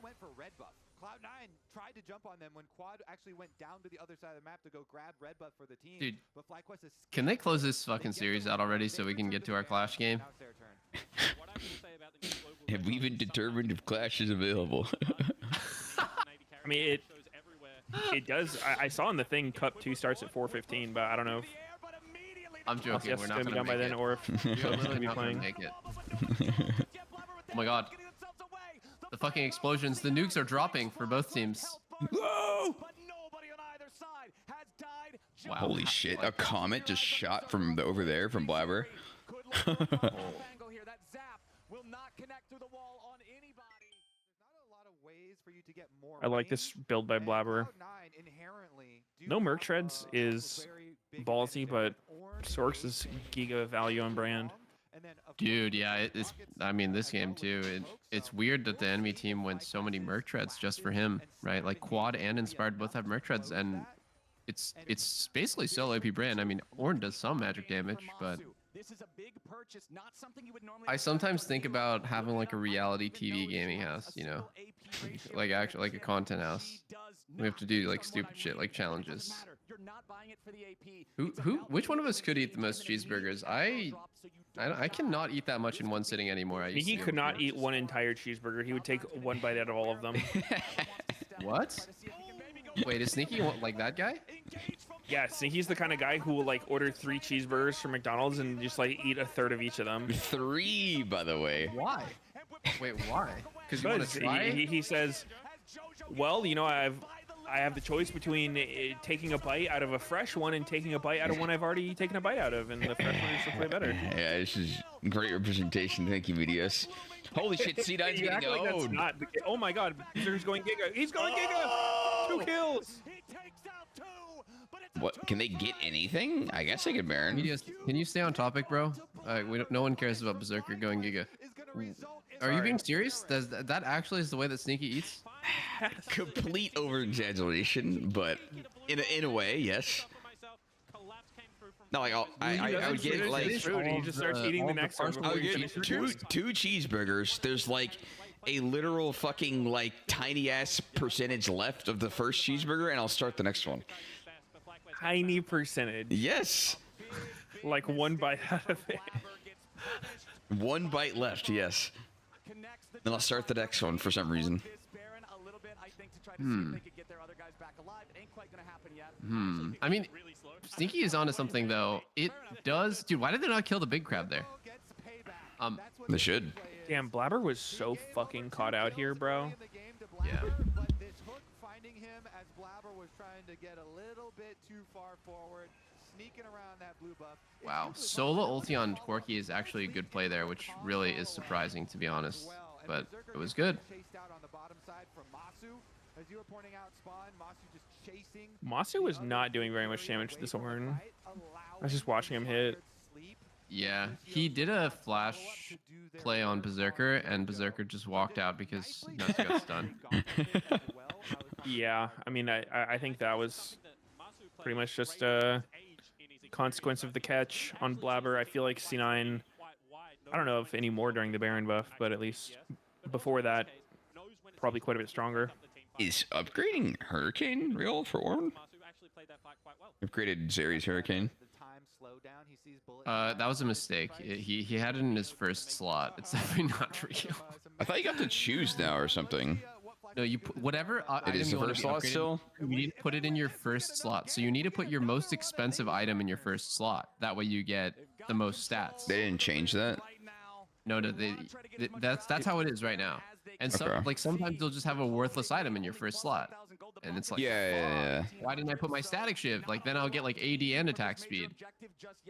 Cloud9 tried to jump on them when Quad actually went down to the other side of the map to go grab red buff for the team. Dude, but FlyQuest is can they close this fucking series out already so we can get to our Clash game? Now it's their turn. Have we even determined if Clash is available? I mean, It does. I saw in the thing Cup 2 starts at 4:15, but I don't know if I'm joking. LCS We're is not gonna be gonna done by make then, it. or if We're Cup's literally gonna be not gonna playing. make it. Oh my god. The fucking explosions. The nukes are dropping for both teams. Whoa! Wow. Holy shit! A comet just shot from over there from Blabber. I like this build by Blabber. No Merc Treads is ballsy, but Sorks is giga value on brand. Dude, yeah, it's. I mean, this game too. It's weird that the enemy team went so many Merc Treads just for him, right? Like Quad and Inspired both have Merc Treads, and it's basically solo AP brand. I mean, Ornn does some magic damage, but I sometimes think about having like a reality TV gaming house, you know, like actually like a content house. We have to do like stupid shit like challenges. Which one of us could eat the most cheeseburgers? I cannot eat that much in one sitting anymore. I used Sneaky to be could able not to. eat one entire cheeseburger. He would take one bite out of all of them. What? Wait, is Sneaky like that guy? Yeah, Sneaky's the kind of guy who will like order 3 cheeseburgers from McDonald's and just like eat a third of each of them. 3, by the way. Why? Wait, why? Because you want to try? He says, well, you know, I have the choice between taking a bite out of a fresh one and taking a bite out of one I've already taken a bite out of, and the fresh one is just way better. Yeah, this is great representation. Thank you, Meteos. Holy shit, C9's You act getting like that's owned. not the, oh my god, Berserker's going Giga. He's going Giga! 2 kills! What? Can they get anything? I guess they could Baron. Meteos, can you stay on topic, bro? No one cares about Berserker going Giga. Are you being serious? Does that actually is the way that Sneaky eats? Complete over-exaggeration, but in a way, yes. No, like I would get like food, he just starts eating the next one. I would get two cheeseburgers. There's like a literal fucking like tiny ass percentage left of the first cheeseburger, and I'll start the next one. Tiny percentage. Yes. Like 1 bite out of it. 1 bite left, yes. Then I'll start the next one for some reason. I mean, Sneaky is onto something though. It does, dude. Why did they not kill the big crab there? They should. Damn, Blabber was so fucking caught out here, bro. Yeah. But this hook finding him as Blabber was trying to get a little bit too far forward, sneaking around that blue buff. Wow. Solo ulti on Corki is actually a good play there, which really is surprising to be honest. But it was good. Masu was not doing very much damage to this Ornn. I was just watching him hit. Yeah, he did a flash play on Berserker, and Berserker just walked out because Nuts got stunned. Yeah, I mean, I think that was pretty much just a consequence of the catch on Blabber. I feel like C9, I don't know if any more during the Baron buff, but at least before that, probably quite a bit stronger. Is upgrading Hurricane real for Ornn? Upgraded Zeri's Hurricane. That was a mistake. He had it in his first slot. It's definitely not real. I thought you got to choose now or something. No, you put whatever. It is the first slot still? You need to put it in your first slot. So you need to put your most expensive item in your first slot. That way you get the most stats. They didn't change that? No, that's how it is right now. And so, Okay. like sometimes you'll just have a worthless item in your first slot, and it's like, Yeah. why didn't I put my static shiv? Like then I'll get like AD and attack speed.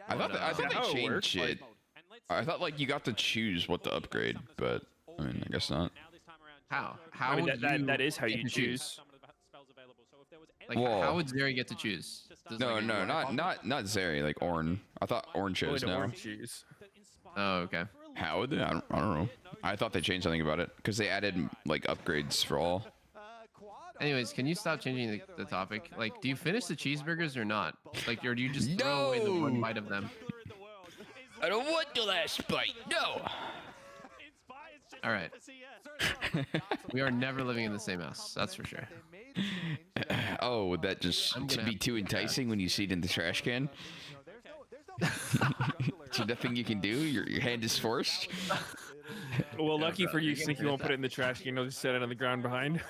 I thought How they it changed works, it. I thought like you got to choose what to upgrade, but I mean, I guess not. How? I mean, would that you is how get you to choose. Like, Whoa. how would Zeri get to choose? Does, No, like, not Zeri, like Ornn. I thought Ornn chose Only to now. Ornn choose. Oh, okay. How would they? I don't know. I thought they changed something about it because they added like upgrades for all. Anyways, can you stop changing the topic? Like, do you finish the cheeseburgers or not? Like, or do you just throw away the one No! bite of them? I don't want the last bite. No. All right. We are never living in the same house. That's for sure. Oh, would that just I'm gonna be have too to- enticing when you see it in the trash can? So nothing you can do. Your hand is forced. Well, Yeah, lucky bro, for you, you're gonna Sneaky get won't put that. it in the trash can. He'll just set it on the ground behind.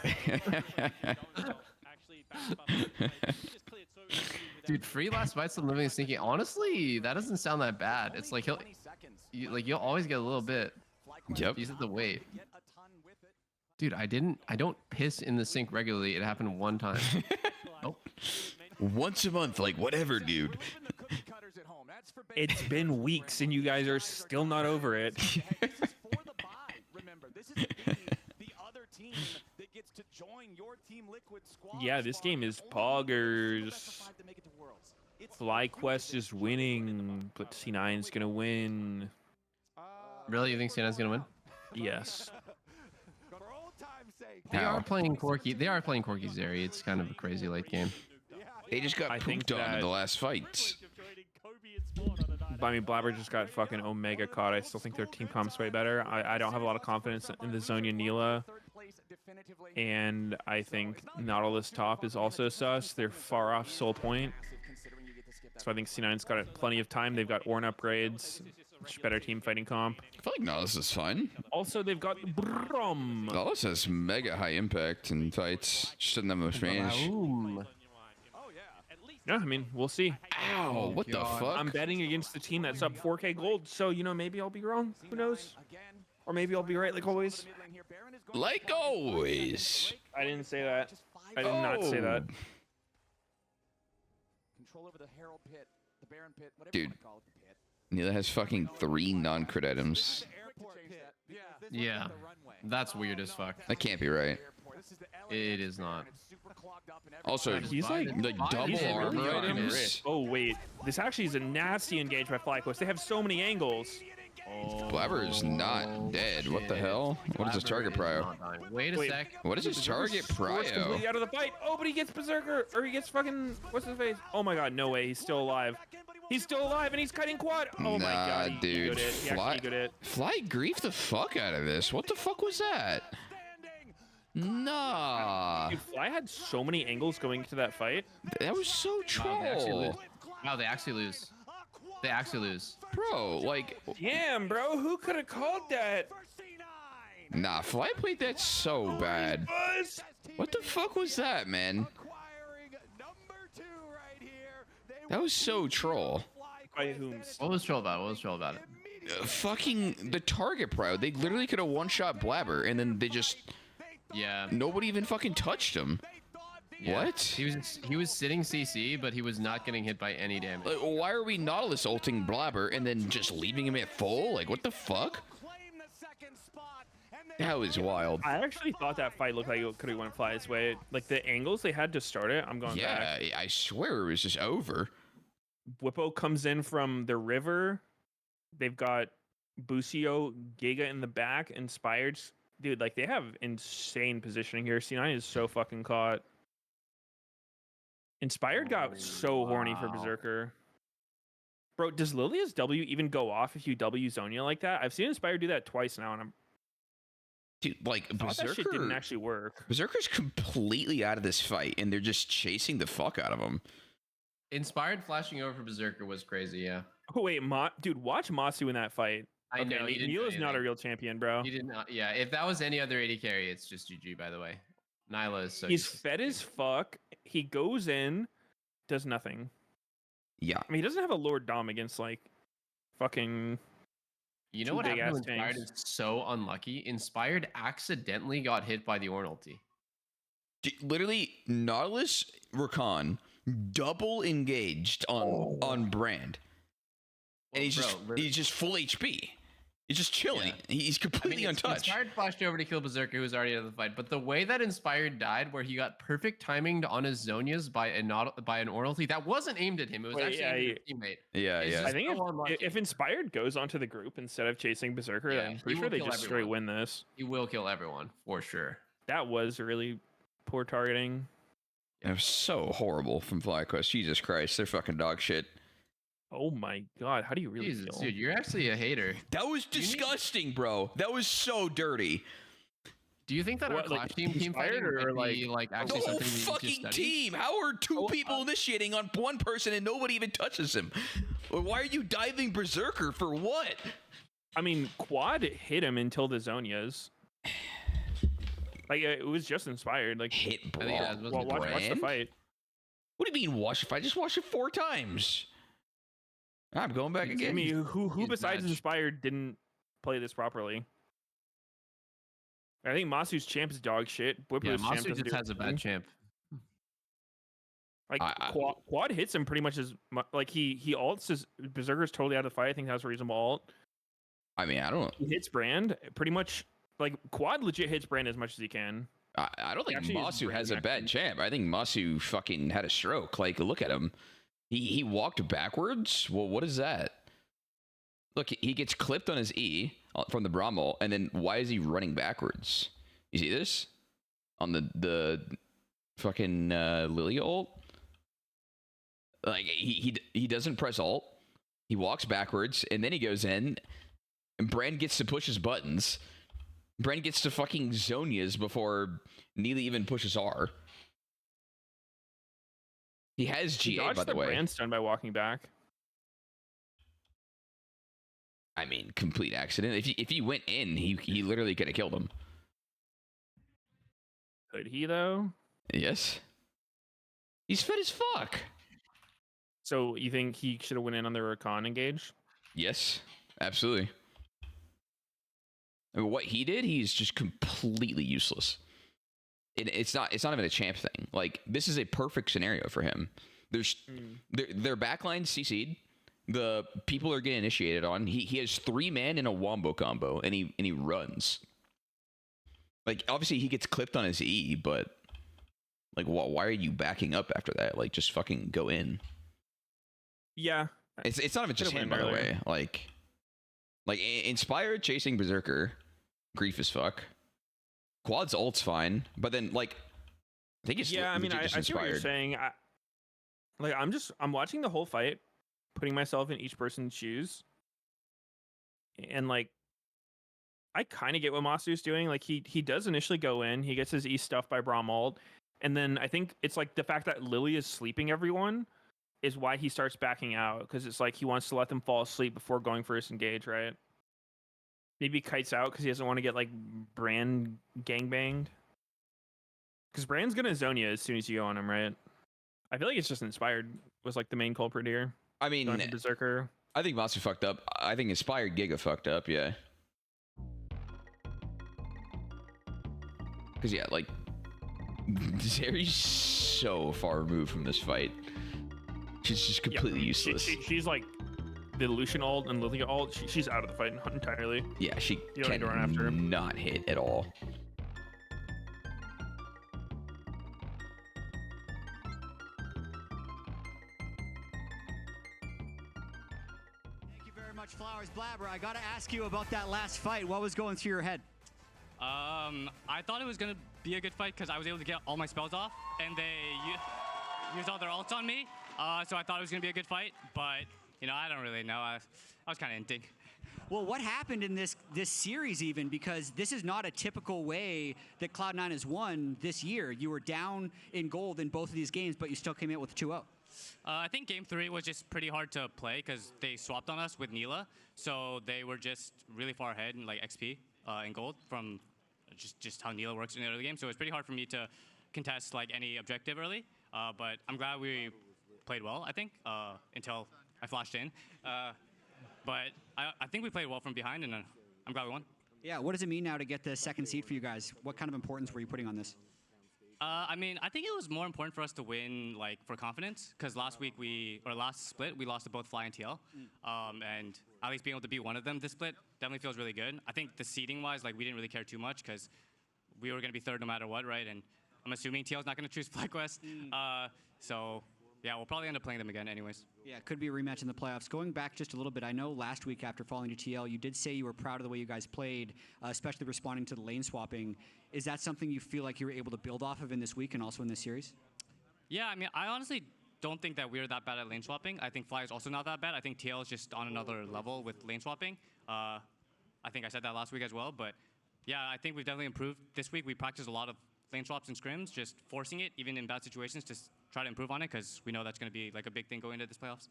Dude, free last bites and living and sneaking. Honestly, that doesn't sound that bad. It's like you'll always get a little bit. Yep. Use it the weight. Dude, I don't piss in the sink regularly. It happened one time. Nope. Once a month, like whatever, dude. It's been weeks and you guys are still not over it. Yeah, this game is poggers. FlyQuest is winning, but C9's gonna win. Really, you think C9's gonna win? Yes. They are playing Corky. They are playing Corky Zeri. It's kind of a crazy late game. They just got pooped on in the last fight. I mean, Blabber just got fucking Omega caught. I still think their team comp's way better. I don't have a lot of confidence in the Zonia NILAH. And I think Nautilus top is also sus. They're far off Soul Point. So I think C9's got plenty of time. They've got Ornn upgrades. Much better team fighting comp. I feel like Nautilus is fun. Also, they've got Brom. Nautilus has mega high impact in fights. Just doesn't have much range. Yeah, I mean, we'll see. Ow, what the fuck? I'm betting against the team that's up 4K gold, so, you know, maybe I'll be wrong. Who knows? Or maybe I'll be right, like always. Like always. I didn't say that. I did not say that. Dude, NILAH has fucking 3 non-crit items. Yeah, that's weird as fuck. That can't be right. It is not. Also, he's like double armor items. Oh wait, this actually is a nasty engage by FlyQuest. They have so many angles. Blabber is not dead. What the hell? What is his target prio? Wait a sec. What is his target Completely prio? out of the fight. Oh, but he gets Berserker, or he gets fucking what's his face? Oh my god, no way, he's still alive. He's still alive and he's cutting quad. Oh my god, he dude. Fly grief the fuck out of this. What the fuck was that? Nah. Dude, Fly had so many angles going into that fight. That was so troll. Wow, they actually lose. They actually lose. Bro, like... Damn, bro, who could have called that? Nah, Fly played that so bad. What the fuck was that, man? That was so troll. What was troll about it? What was troll about it? Fucking the target prio. They literally could have one-shot Blabber, and then they just... Yeah. Nobody even fucking touched him. Yeah. What? He was sitting CC, but he was not getting hit by any damage. Like, why are we Nautilus ulting Blabber and then just leaving him at full? Like, what the fuck? That was wild. I actually thought that fight looked like it could have went Fly's way. Like the angles they had to start it, I'm going back. Yeah, I swear it was just over. Whippo comes in from the river. They've got Busio, Giga in the back, Inspired. Dude, like they have insane positioning here. C9 is so fucking caught. Inspired got so horny for Berserker. Bro, does Lilia's W even go off if you W Zonia like that? I've seen Inspired do that twice now, and I'm... Dude, like, Berserker... That shit didn't actually work. Berserker's completely out of this fight, and they're just chasing the fuck out of him. Inspired flashing over for Berserker was crazy, yeah. Oh, wait, dude, watch Matsu in that fight. I know. NILAH's not a real champion, bro. He did not. Yeah, if that was any other AD carry, it's just GG, by the way. NILAH is so He's fed as fuck. He goes in, does nothing. Yeah. I mean, he doesn't have a Lord Dom against, like, fucking... You know what happened when Inspired is so unlucky? Inspired accidentally got hit by the Ornn ulti. Literally, Nautilus, Rakan, double engaged on Brand. And he's just full HP. He's just chilling. Yeah. He's completely untouched. Inspired flashed over to kill Berserker, who's already out of the fight. But the way that Inspired died, where he got perfect timing on his Zonias by an Ornn ulti, that wasn't aimed at him. It was actually aimed at his teammate. Yeah. I think if Inspired goes onto the group instead of chasing Berserker, then I'm pretty sure they just straight win this. He will kill everyone, for sure. That was really poor targeting. It was so horrible from FlyQuest. Jesus Christ, they're fucking dog shit. Oh my god, how do you really feel? Dude, you're actually a hater. That was disgusting, bro. That was so dirty. Do you think that our Clash team fighting might be like actually the whole something we fucking need to study? team? How are two people initiating on one person and nobody even touches him? Or why are you diving Berserker for what? I mean, Quad hit him until the Zonias. Like it was just inspired. Like Hit I think it brawl. has- watch the fight. What do you mean watch the fight? I just watched it 4 times. I'm going back I again. mean, who Huge besides match. inspired didn't play this properly? I think Masu's champ is dog shit. Yeah, Whipper's champ Masu doesn't just do has a bad anything. champ. Like I- quad hits him pretty much as like he ults his Berserker's totally out of the fight. I think that's a reasonable ult. I mean, I don't. He hits Brand pretty much. Like quad legit hits Brand as much as he can. I don't think Actually, he's Masu has a Brand bad Maxi. champ. I think Masu fucking had a stroke. Like, look at him. He walked backwards. Well, what is that? Look, he gets clipped on his E from the Bramble, and then why is he running backwards? You see this on the fucking Lilia ult? Like he doesn't press ult. He walks backwards, and then he goes in. And Brand gets to push his buttons. Brand gets to fucking Zonias before NILAH even pushes R. He has He GA, dodged by the way. Brand stun by walking back. I mean, complete accident. If he went in, he literally could have killed him. Could he though? Yes. He's fit as fuck. So you think he should have went in on the Rakan engage? Yes, absolutely. I mean, what he did, he's just completely useless. It's not even a champ thing. Like, this is a perfect scenario for him. Their backline CC'd. The people are getting initiated on. He has 3 man in a wombo combo, and he runs. Like, obviously he gets clipped on his E, but like, why are you backing up after that? Like, just fucking go in. Yeah. It's not even just Could've him, went by the earlier. way. Like inspired chasing Berserker, grief as fuck. Quad's ult's fine, but then like, I think it's Yeah, I mean, legit I just see what you're inspired. saying. I'm watching the whole fight, putting myself in each person's shoes, and like, I kind of get what Masu's doing. Like, he does initially go in, he gets his E stuffed by Braum ult, and then I think it's like the fact that Lily is sleeping everyone is why he starts backing out, because it's like he wants to let them fall asleep before going for his engage, right? Maybe kites out because he doesn't want to get like Brand gangbanged. Because Brand's gonna zone you as soon as you go on him, right? I feel like it's just inspired was like the main culprit here. I mean, Going for Berserker. I think Masu fucked up. I think inspired Giga fucked up. Yeah. Because yeah, like, Zeri's so far removed from this fight. She's just completely useless. She's like the Lucian ult and Lilia ult. She's out of the fight entirely. Yeah, she You don't need to run after him. cannot hit at all. Thank you very much, Flowers Blabber. I got to ask you about that last fight. What was going through your head? I thought it was gonna be a good fight because I was able to get all my spells off, and they used all their ults on me. So I thought it was gonna be a good fight, but you know, I don't really know. I was kind of inting. Well, what happened in this series even? Because this is not a typical way that Cloud9 has won this year. You were down in gold in both of these games, but you still came out with 2-0. I think game 3 was just pretty hard to play because they swapped on us with NILAH, so they were just really far ahead in like XP in gold from just how NILAH works in the early game. So it was pretty hard for me to contest like any objective early. But I'm glad we played well, I think, until I flashed in. But I think we played well from behind, and I'm glad we won. Yeah, what does it mean now to get the second seed for you guys? What kind of importance were you putting on this? I mean, I think it was more important for us to win, like, for confidence, because last split, we lost to both Fly and TL. And at least being able to beat one of them this split definitely feels really good. I think the seeding-wise, like, we didn't really care too much, because we were going to be third no matter what, right? And I'm assuming TL's not going to choose FlyQuest. So, yeah, we'll probably end up playing them again anyways. Yeah, it could be a rematch in the playoffs. Going back just a little bit, I know last week after falling to TL, you did say you were proud of the way you guys played, especially responding to the lane swapping. Is that something you feel like you were able to build off of in this week and also in this series? Yeah, I mean, I honestly don't think that we're that bad at lane swapping. I think Fly is also not that bad. I think TL is just on another level with lane swapping. I think I said that last week as well, but yeah, I think we've definitely improved. This week we practiced a lot of lane swaps and scrims, just forcing it, even in bad situations, to try to improve on it, because we know that's going to be like a big thing going into this playoffs.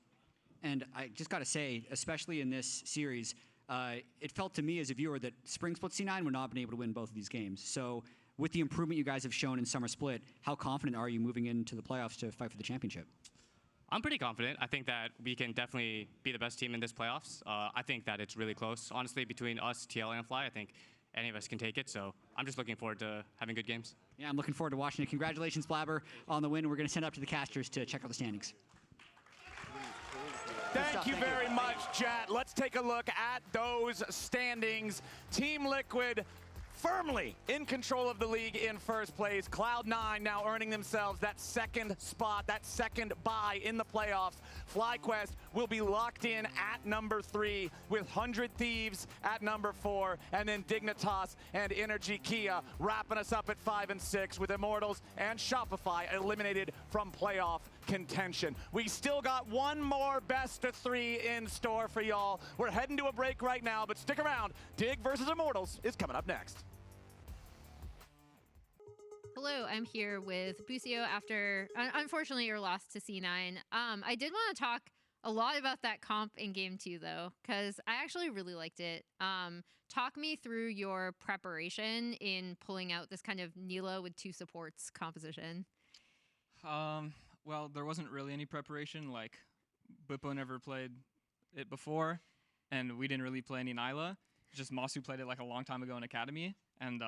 And I just got to say, especially in this series, it felt to me as a viewer that Spring Split C9 would not have been able to win both of these games. So with the improvement you guys have shown in Summer Split, how confident are you moving into the playoffs to fight for the championship? I'm pretty confident. I think that we can definitely be the best team in this playoffs. I think that it's really close. Honestly, between us, TL, and Fly, I think any of us can take it. So I'm just looking forward to having good games. Yeah, I'm looking forward to watching it. Congratulations, Blabber, on the win. We're going to send up to the casters to check out the standings. Thank you very much, chat. Let's take a look at those standings. Team Liquid firmly in control of the league in first place. Cloud9 now earning themselves that second spot, that second bye in the playoffs. FlyQuest will be locked in at number 3 with 100 Thieves at number 4, and then Dignitas and Energy Kia wrapping us up at 5 and 6 with Immortals and Shopify eliminated from playoff contention. We still got one more best of 3 in store for y'all. We're heading to a break right now, but stick around. Dig versus Immortals is coming up next. Hello, I'm here with Busio after, unfortunately, your loss to C9. I did want to talk a lot about that comp in Game 2, though, because I actually really liked it. Talk me through your preparation in pulling out this kind of NILAH with 2 supports composition. Well, there wasn't really any preparation. Like, Bippo never played it before, and we didn't really play any NILAH. Just Masu played it like a long time ago in Academy, and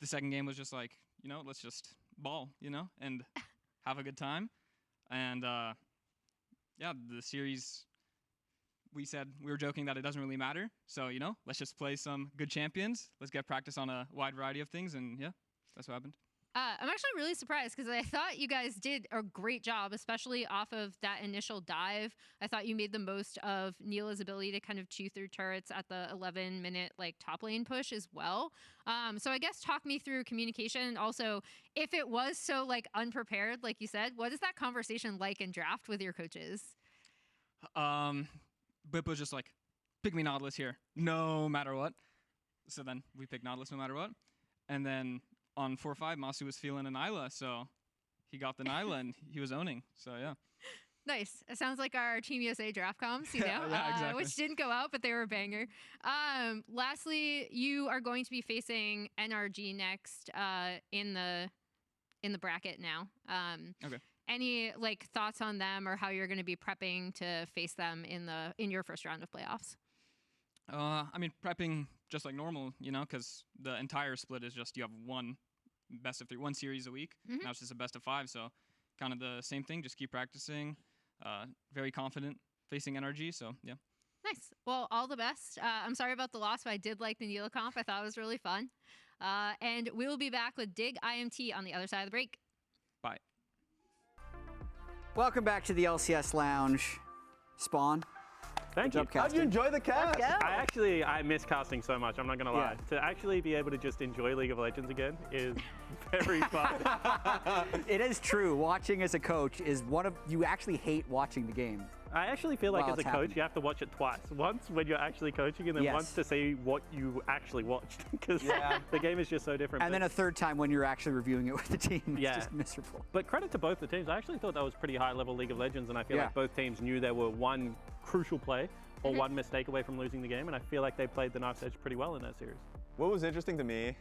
the second game was just like, you know, let's just ball, you know, and have a good time. And yeah, the series, we were joking that it doesn't really matter. So, you know, let's just play some good champions. Let's get practice on a wide variety of things. And yeah, that's what happened. I'm actually really surprised because I thought you guys did a great job, especially off of that initial dive. I thought you made the most of NILAH's ability to kind of chew through turrets at the 11-minute like top lane push as well. So I guess talk me through communication. Also, if it was so like unprepared, like you said, what is that conversation like in draft with your coaches? Bippo's just like, pick me Nautilus here, no matter what. So then we picked Nautilus no matter what. And then on 4-5, Masu was feeling a NILAH, so he got the NILAH and he was owning. So yeah. Nice. It sounds like our Team USA draft comms, you know, yeah, exactly. Which didn't go out, but they were a banger. Lastly, you are going to be facing NRG next in the bracket now. Okay. Any like thoughts on them or how you're going to be prepping to face them in your first round of playoffs? I mean, prepping just like normal, you know, because the entire split is just you have one best of 3, one series a week. Now it's just a best of 5, so kind of the same thing. Just keep practicing. Very confident facing NRG, so yeah. Nice. Well, all the best. I'm sorry about the loss, but I did like the NILAH comp. I thought it was really fun. And we will be back with Dig IMT on the other side of the break. Bye. Welcome back to the LCS Lounge. Spawn. Thank you. How'd you enjoy the cast? I miss casting so much, I'm not going to lie. To actually be able to just enjoy League of Legends again is very fun. It is true. Watching as a coach is you actually hate watching the game. I actually feel like as a coach, you have to watch it twice. Once when you're actually coaching, and then once to see what you actually watched. Because the game is just so different. And then a third time when you're actually reviewing it with the team. It's just miserable. But credit to both the teams. I actually thought that was pretty high-level League of Legends, and I feel like both teams knew there were one crucial play or one mistake away from losing the game, and I feel like they played the knife's edge pretty well in that series. What was interesting to me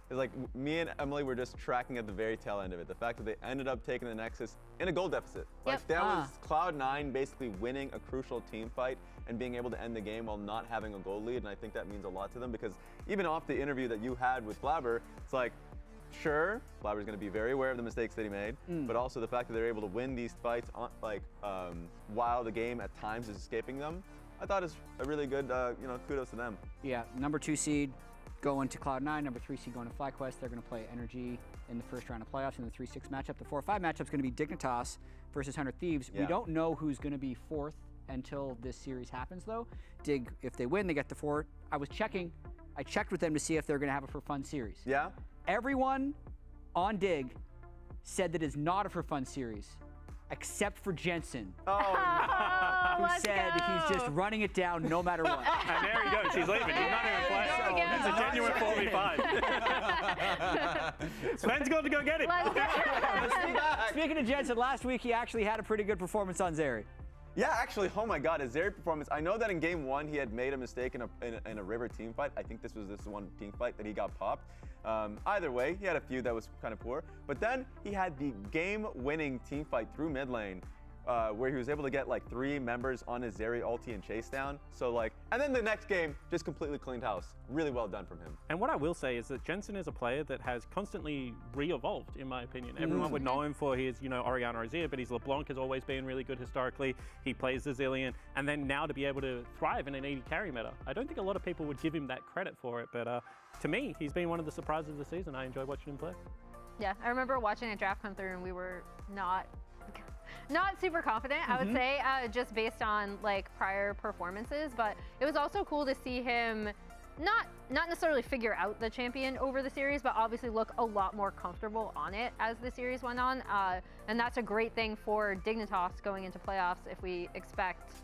is like me and Emily were just tracking at the very tail end of it. The fact that they ended up taking the Nexus in a goal deficit. Like that was Cloud9 basically winning a crucial team fight and being able to end the game while not having a goal lead, and I think that means a lot to them because even off the interview that you had with Blabber, it's like, sure, Blabber's going to be very aware of the mistakes that he made, but also the fact that they're able to win these fights on, while the game at times is escaping them, I thought is a really good, kudos to them. Yeah, number 2 seed going to Cloud9, number 3 seed going to FlyQuest. They're going to play Energy in the first round of playoffs in the 3-6 matchup. The 4-5 matchup is going to be Dignitas versus 100 Thieves. We don't know who's going to be 4th until this series happens, though. Dig, if they win, they get the 4. I checked with them to see if they're going to have a for fun series. Yeah? Everyone on Dig said that it's not a for fun series, except for Jensen. Who said he's just running it down no matter what. And there he goes, he's leaving. He's not even playing. He's a genuine 4v5. Sven's going to go get it. Speaking of Jensen, last week he actually had a pretty good performance on Zeri. Yeah, actually, oh my God, his Zeri performance. I know that in game 1 he had made a mistake in a river team fight. I think this was this one team fight that he got popped. Either way, he had a few that was kind of poor. But then he had the game-winning team fight through mid lane, where he was able to get like 3 members on his Zeri ulti and chase down. So like, and then the next game just completely cleaned house. Really well done from him. And what I will say is that Jensen is a player that has constantly re-evolved, in my opinion. Everyone would know him for his, Orianna Azir, but his LeBlanc has always been really good historically. He plays the Zillion, and then now to be able to thrive in an AD carry meta. I don't think a lot of people would give him that credit for it, but to me, he's been one of the surprises of the season. I enjoy watching him play. Yeah, I remember watching a draft come through and we were not super confident, I would say, just based on like prior performances, but it was also cool to see him not necessarily figure out the champion over the series, but obviously look a lot more comfortable on it as the series went on, and that's a great thing for Dignitas going into playoffs if we expect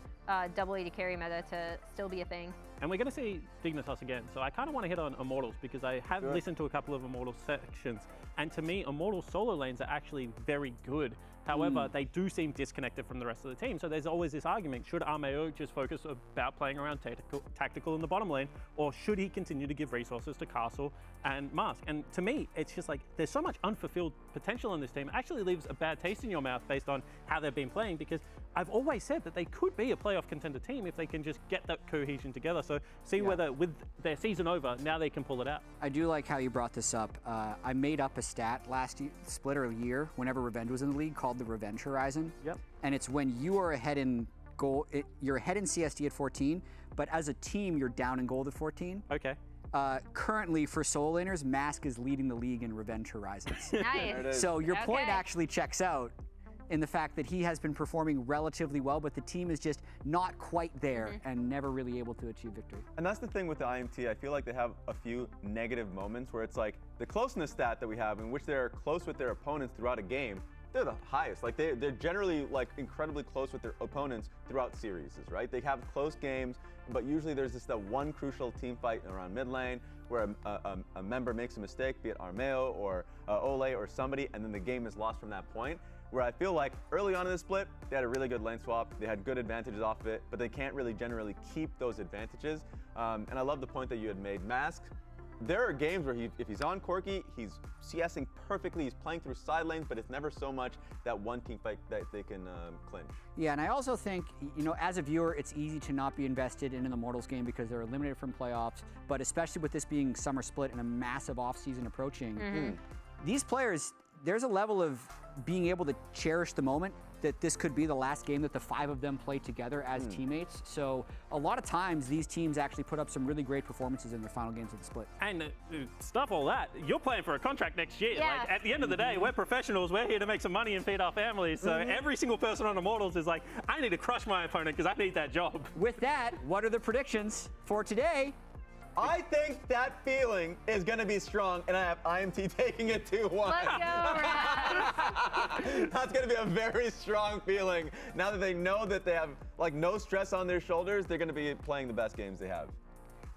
double AD carry meta to still be a thing. And we're going to see Dignitas again, so I kind of want to hit on Immortals because I have listened to a couple of Immortals sections, and to me, Immortals solo lanes are actually very good. However, they do seem disconnected from the rest of the team, so there's always this argument, should Armeo just focus about playing around tactical in the bottom lane, or should he continue to give resources to Castle and Mask? And to me, it's just like, there's so much unfulfilled potential in this team. It actually leaves a bad taste in your mouth based on how they've been playing, because I've always said that they could be a playoff contender team if they can just get that cohesion together. So see whether with their season over, now they can pull it out. I do like how you brought this up. I made up a stat last split or year, whenever Revenge was in the league, called the Revenge Horizon. Yep. And it's when you are ahead in goal, you're ahead in CSD at 14, but as a team, you're down in gold at 14. Okay. Currently, for solo laners, Mask is leading the league in Revenge Horizons. Nice. So your point actually checks out in the fact that he has been performing relatively well, but the team is just not quite there and never really able to achieve victory. And that's the thing with the IMT. I feel like they have a few negative moments where it's like the closeness stat that we have in which they're close with their opponents throughout a game, they're the highest. Like they're generally like incredibly close with their opponents throughout series, right? They have close games, but usually there's just that one crucial team fight around mid lane where a member makes a mistake, be it Armeo or Ole or somebody, and then the game is lost from that point. Where I feel like early on in the split, they had a really good lane swap, they had good advantages off of it, but they can't really generally keep those advantages. And I love the point that you had made. Mask, there are games where if he's on Corki, he's CSing perfectly, he's playing through side lanes, but it's never so much that one team fight that they can clinch. Yeah, and I also think, as a viewer, it's easy to not be invested in an Immortals game because they're eliminated from playoffs, but especially with this being summer split and a massive off-season approaching, these players, there's a level of being able to cherish the moment that this could be the last game that the 5 of them play together as teammates. So a lot of times these teams actually put up some really great performances in their final games of the split. And stuff all that, you're playing for a contract next year. Yeah. Like, at the end of the day, we're professionals. We're here to make some money and feed our families. So every single person on Immortals is like, I need to crush my opponent because I need that job. With that, what are the predictions for today? I think that feeling is going to be strong, and I have IMT taking it 2-1. Let's go, Raz. That's going to be a very strong feeling. Now that they know that they have like no stress on their shoulders, they're going to be playing the best games they have.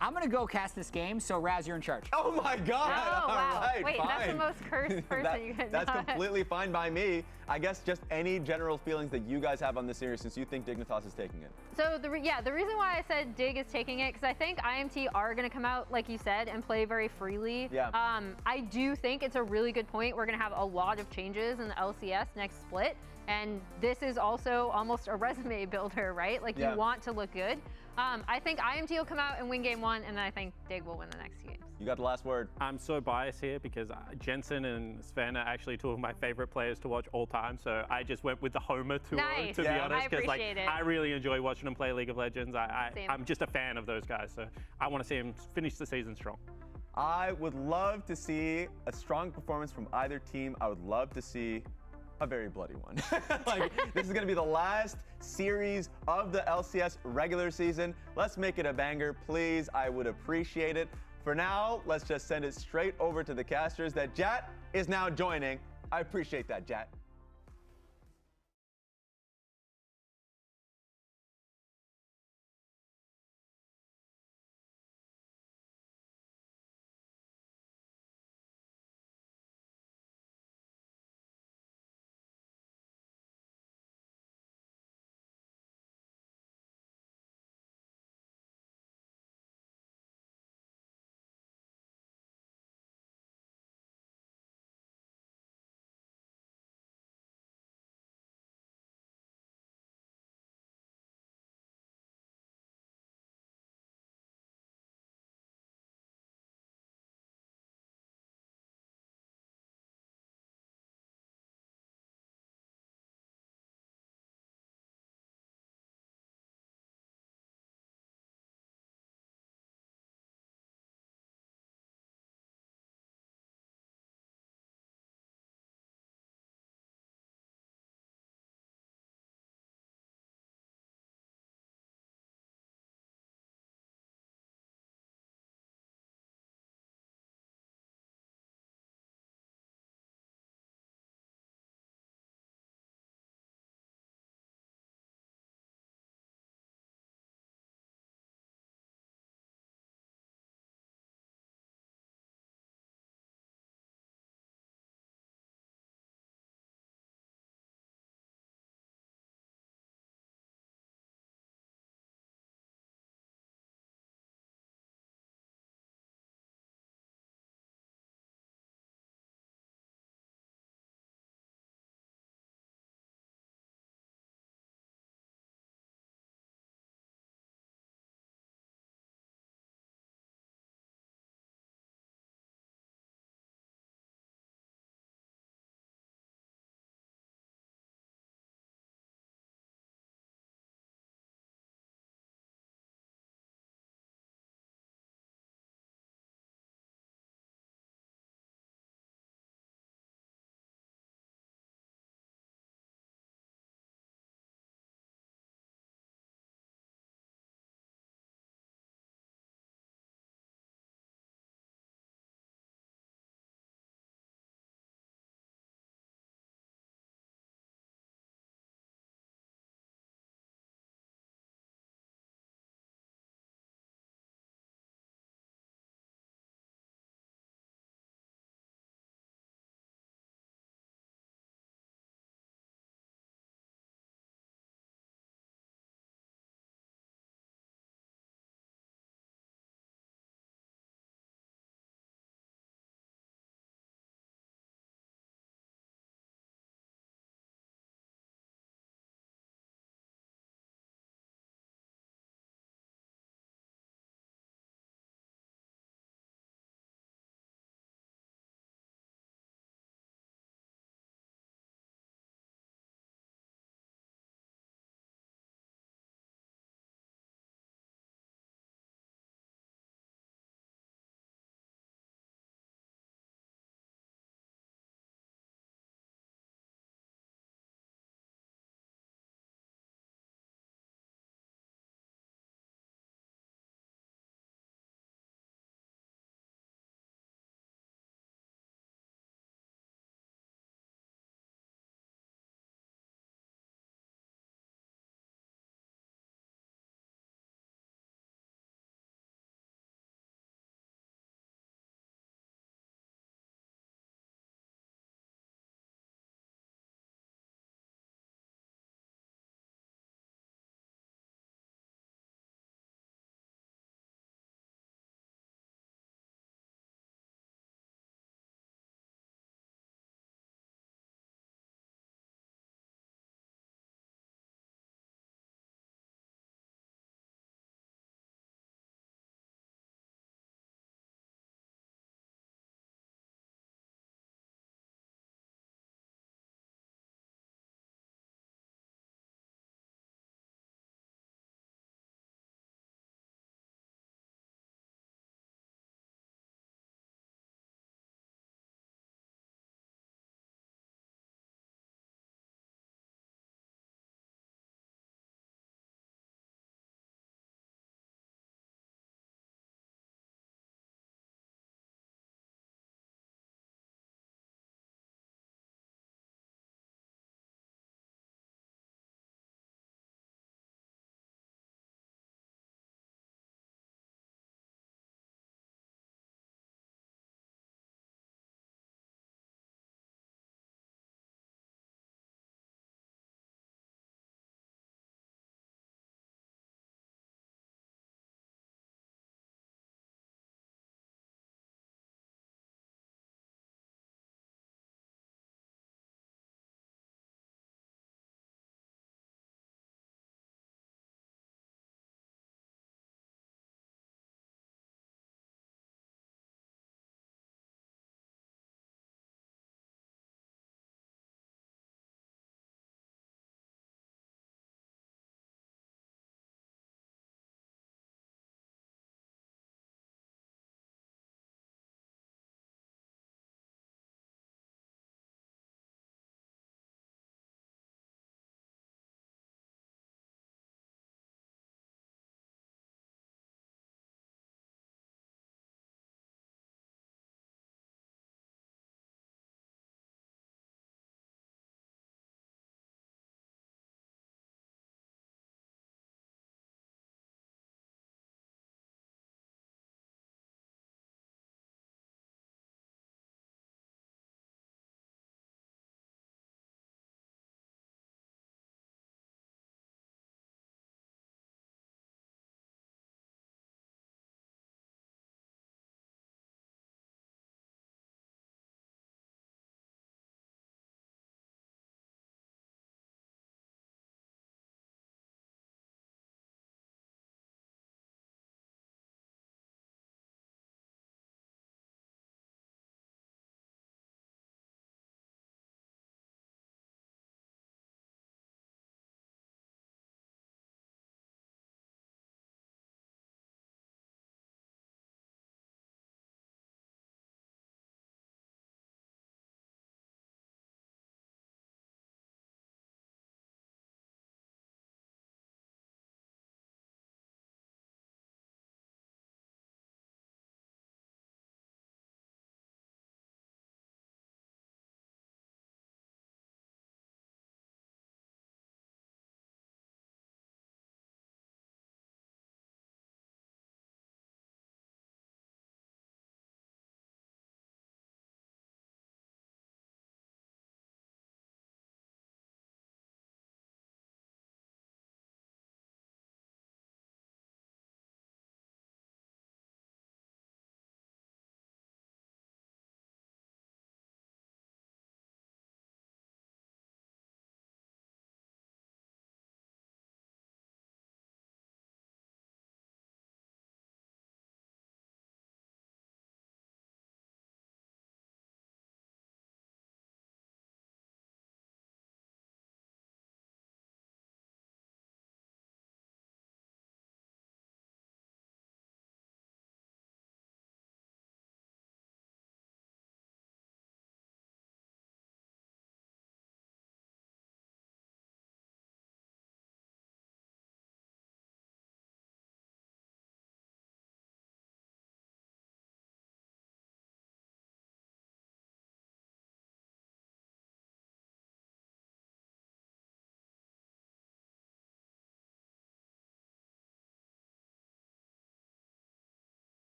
I'm going to go cast this game, so Raz, you're in charge. Oh my God! Oh, wow. All right, Wait, fine. that's the most cursed person you could That's completely fine by me. I guess just any general feelings that you guys have on this series since you think Dignitas is taking it. So the reason why I said Dig is taking it, because I think IMT are going to come out, like you said, and play very freely. Yeah. I do think it's a really good point. We're going to have a lot of changes in the LCS next split, and this is also almost a resume builder, right? Like you want to look good. I think IMT will come out and win game 1, and then I think Dig will win the next 2 games. You got the last word. I'm so biased here because Jensen and Sven are actually 2 of my favorite players to watch all time. So I just went with the Homer to be honest, because like I really enjoy watching them play League of Legends. I'm just a fan of those guys, so I want to see them finish the season strong. I would love to see a strong performance from either team. I would love to see a very bloody one. Like, this is going to be the last series of the LCS regular season. Let's make it a banger, please. I would appreciate it. For now, let's just send it straight over to the casters that Jat is now joining. I appreciate that, Jat.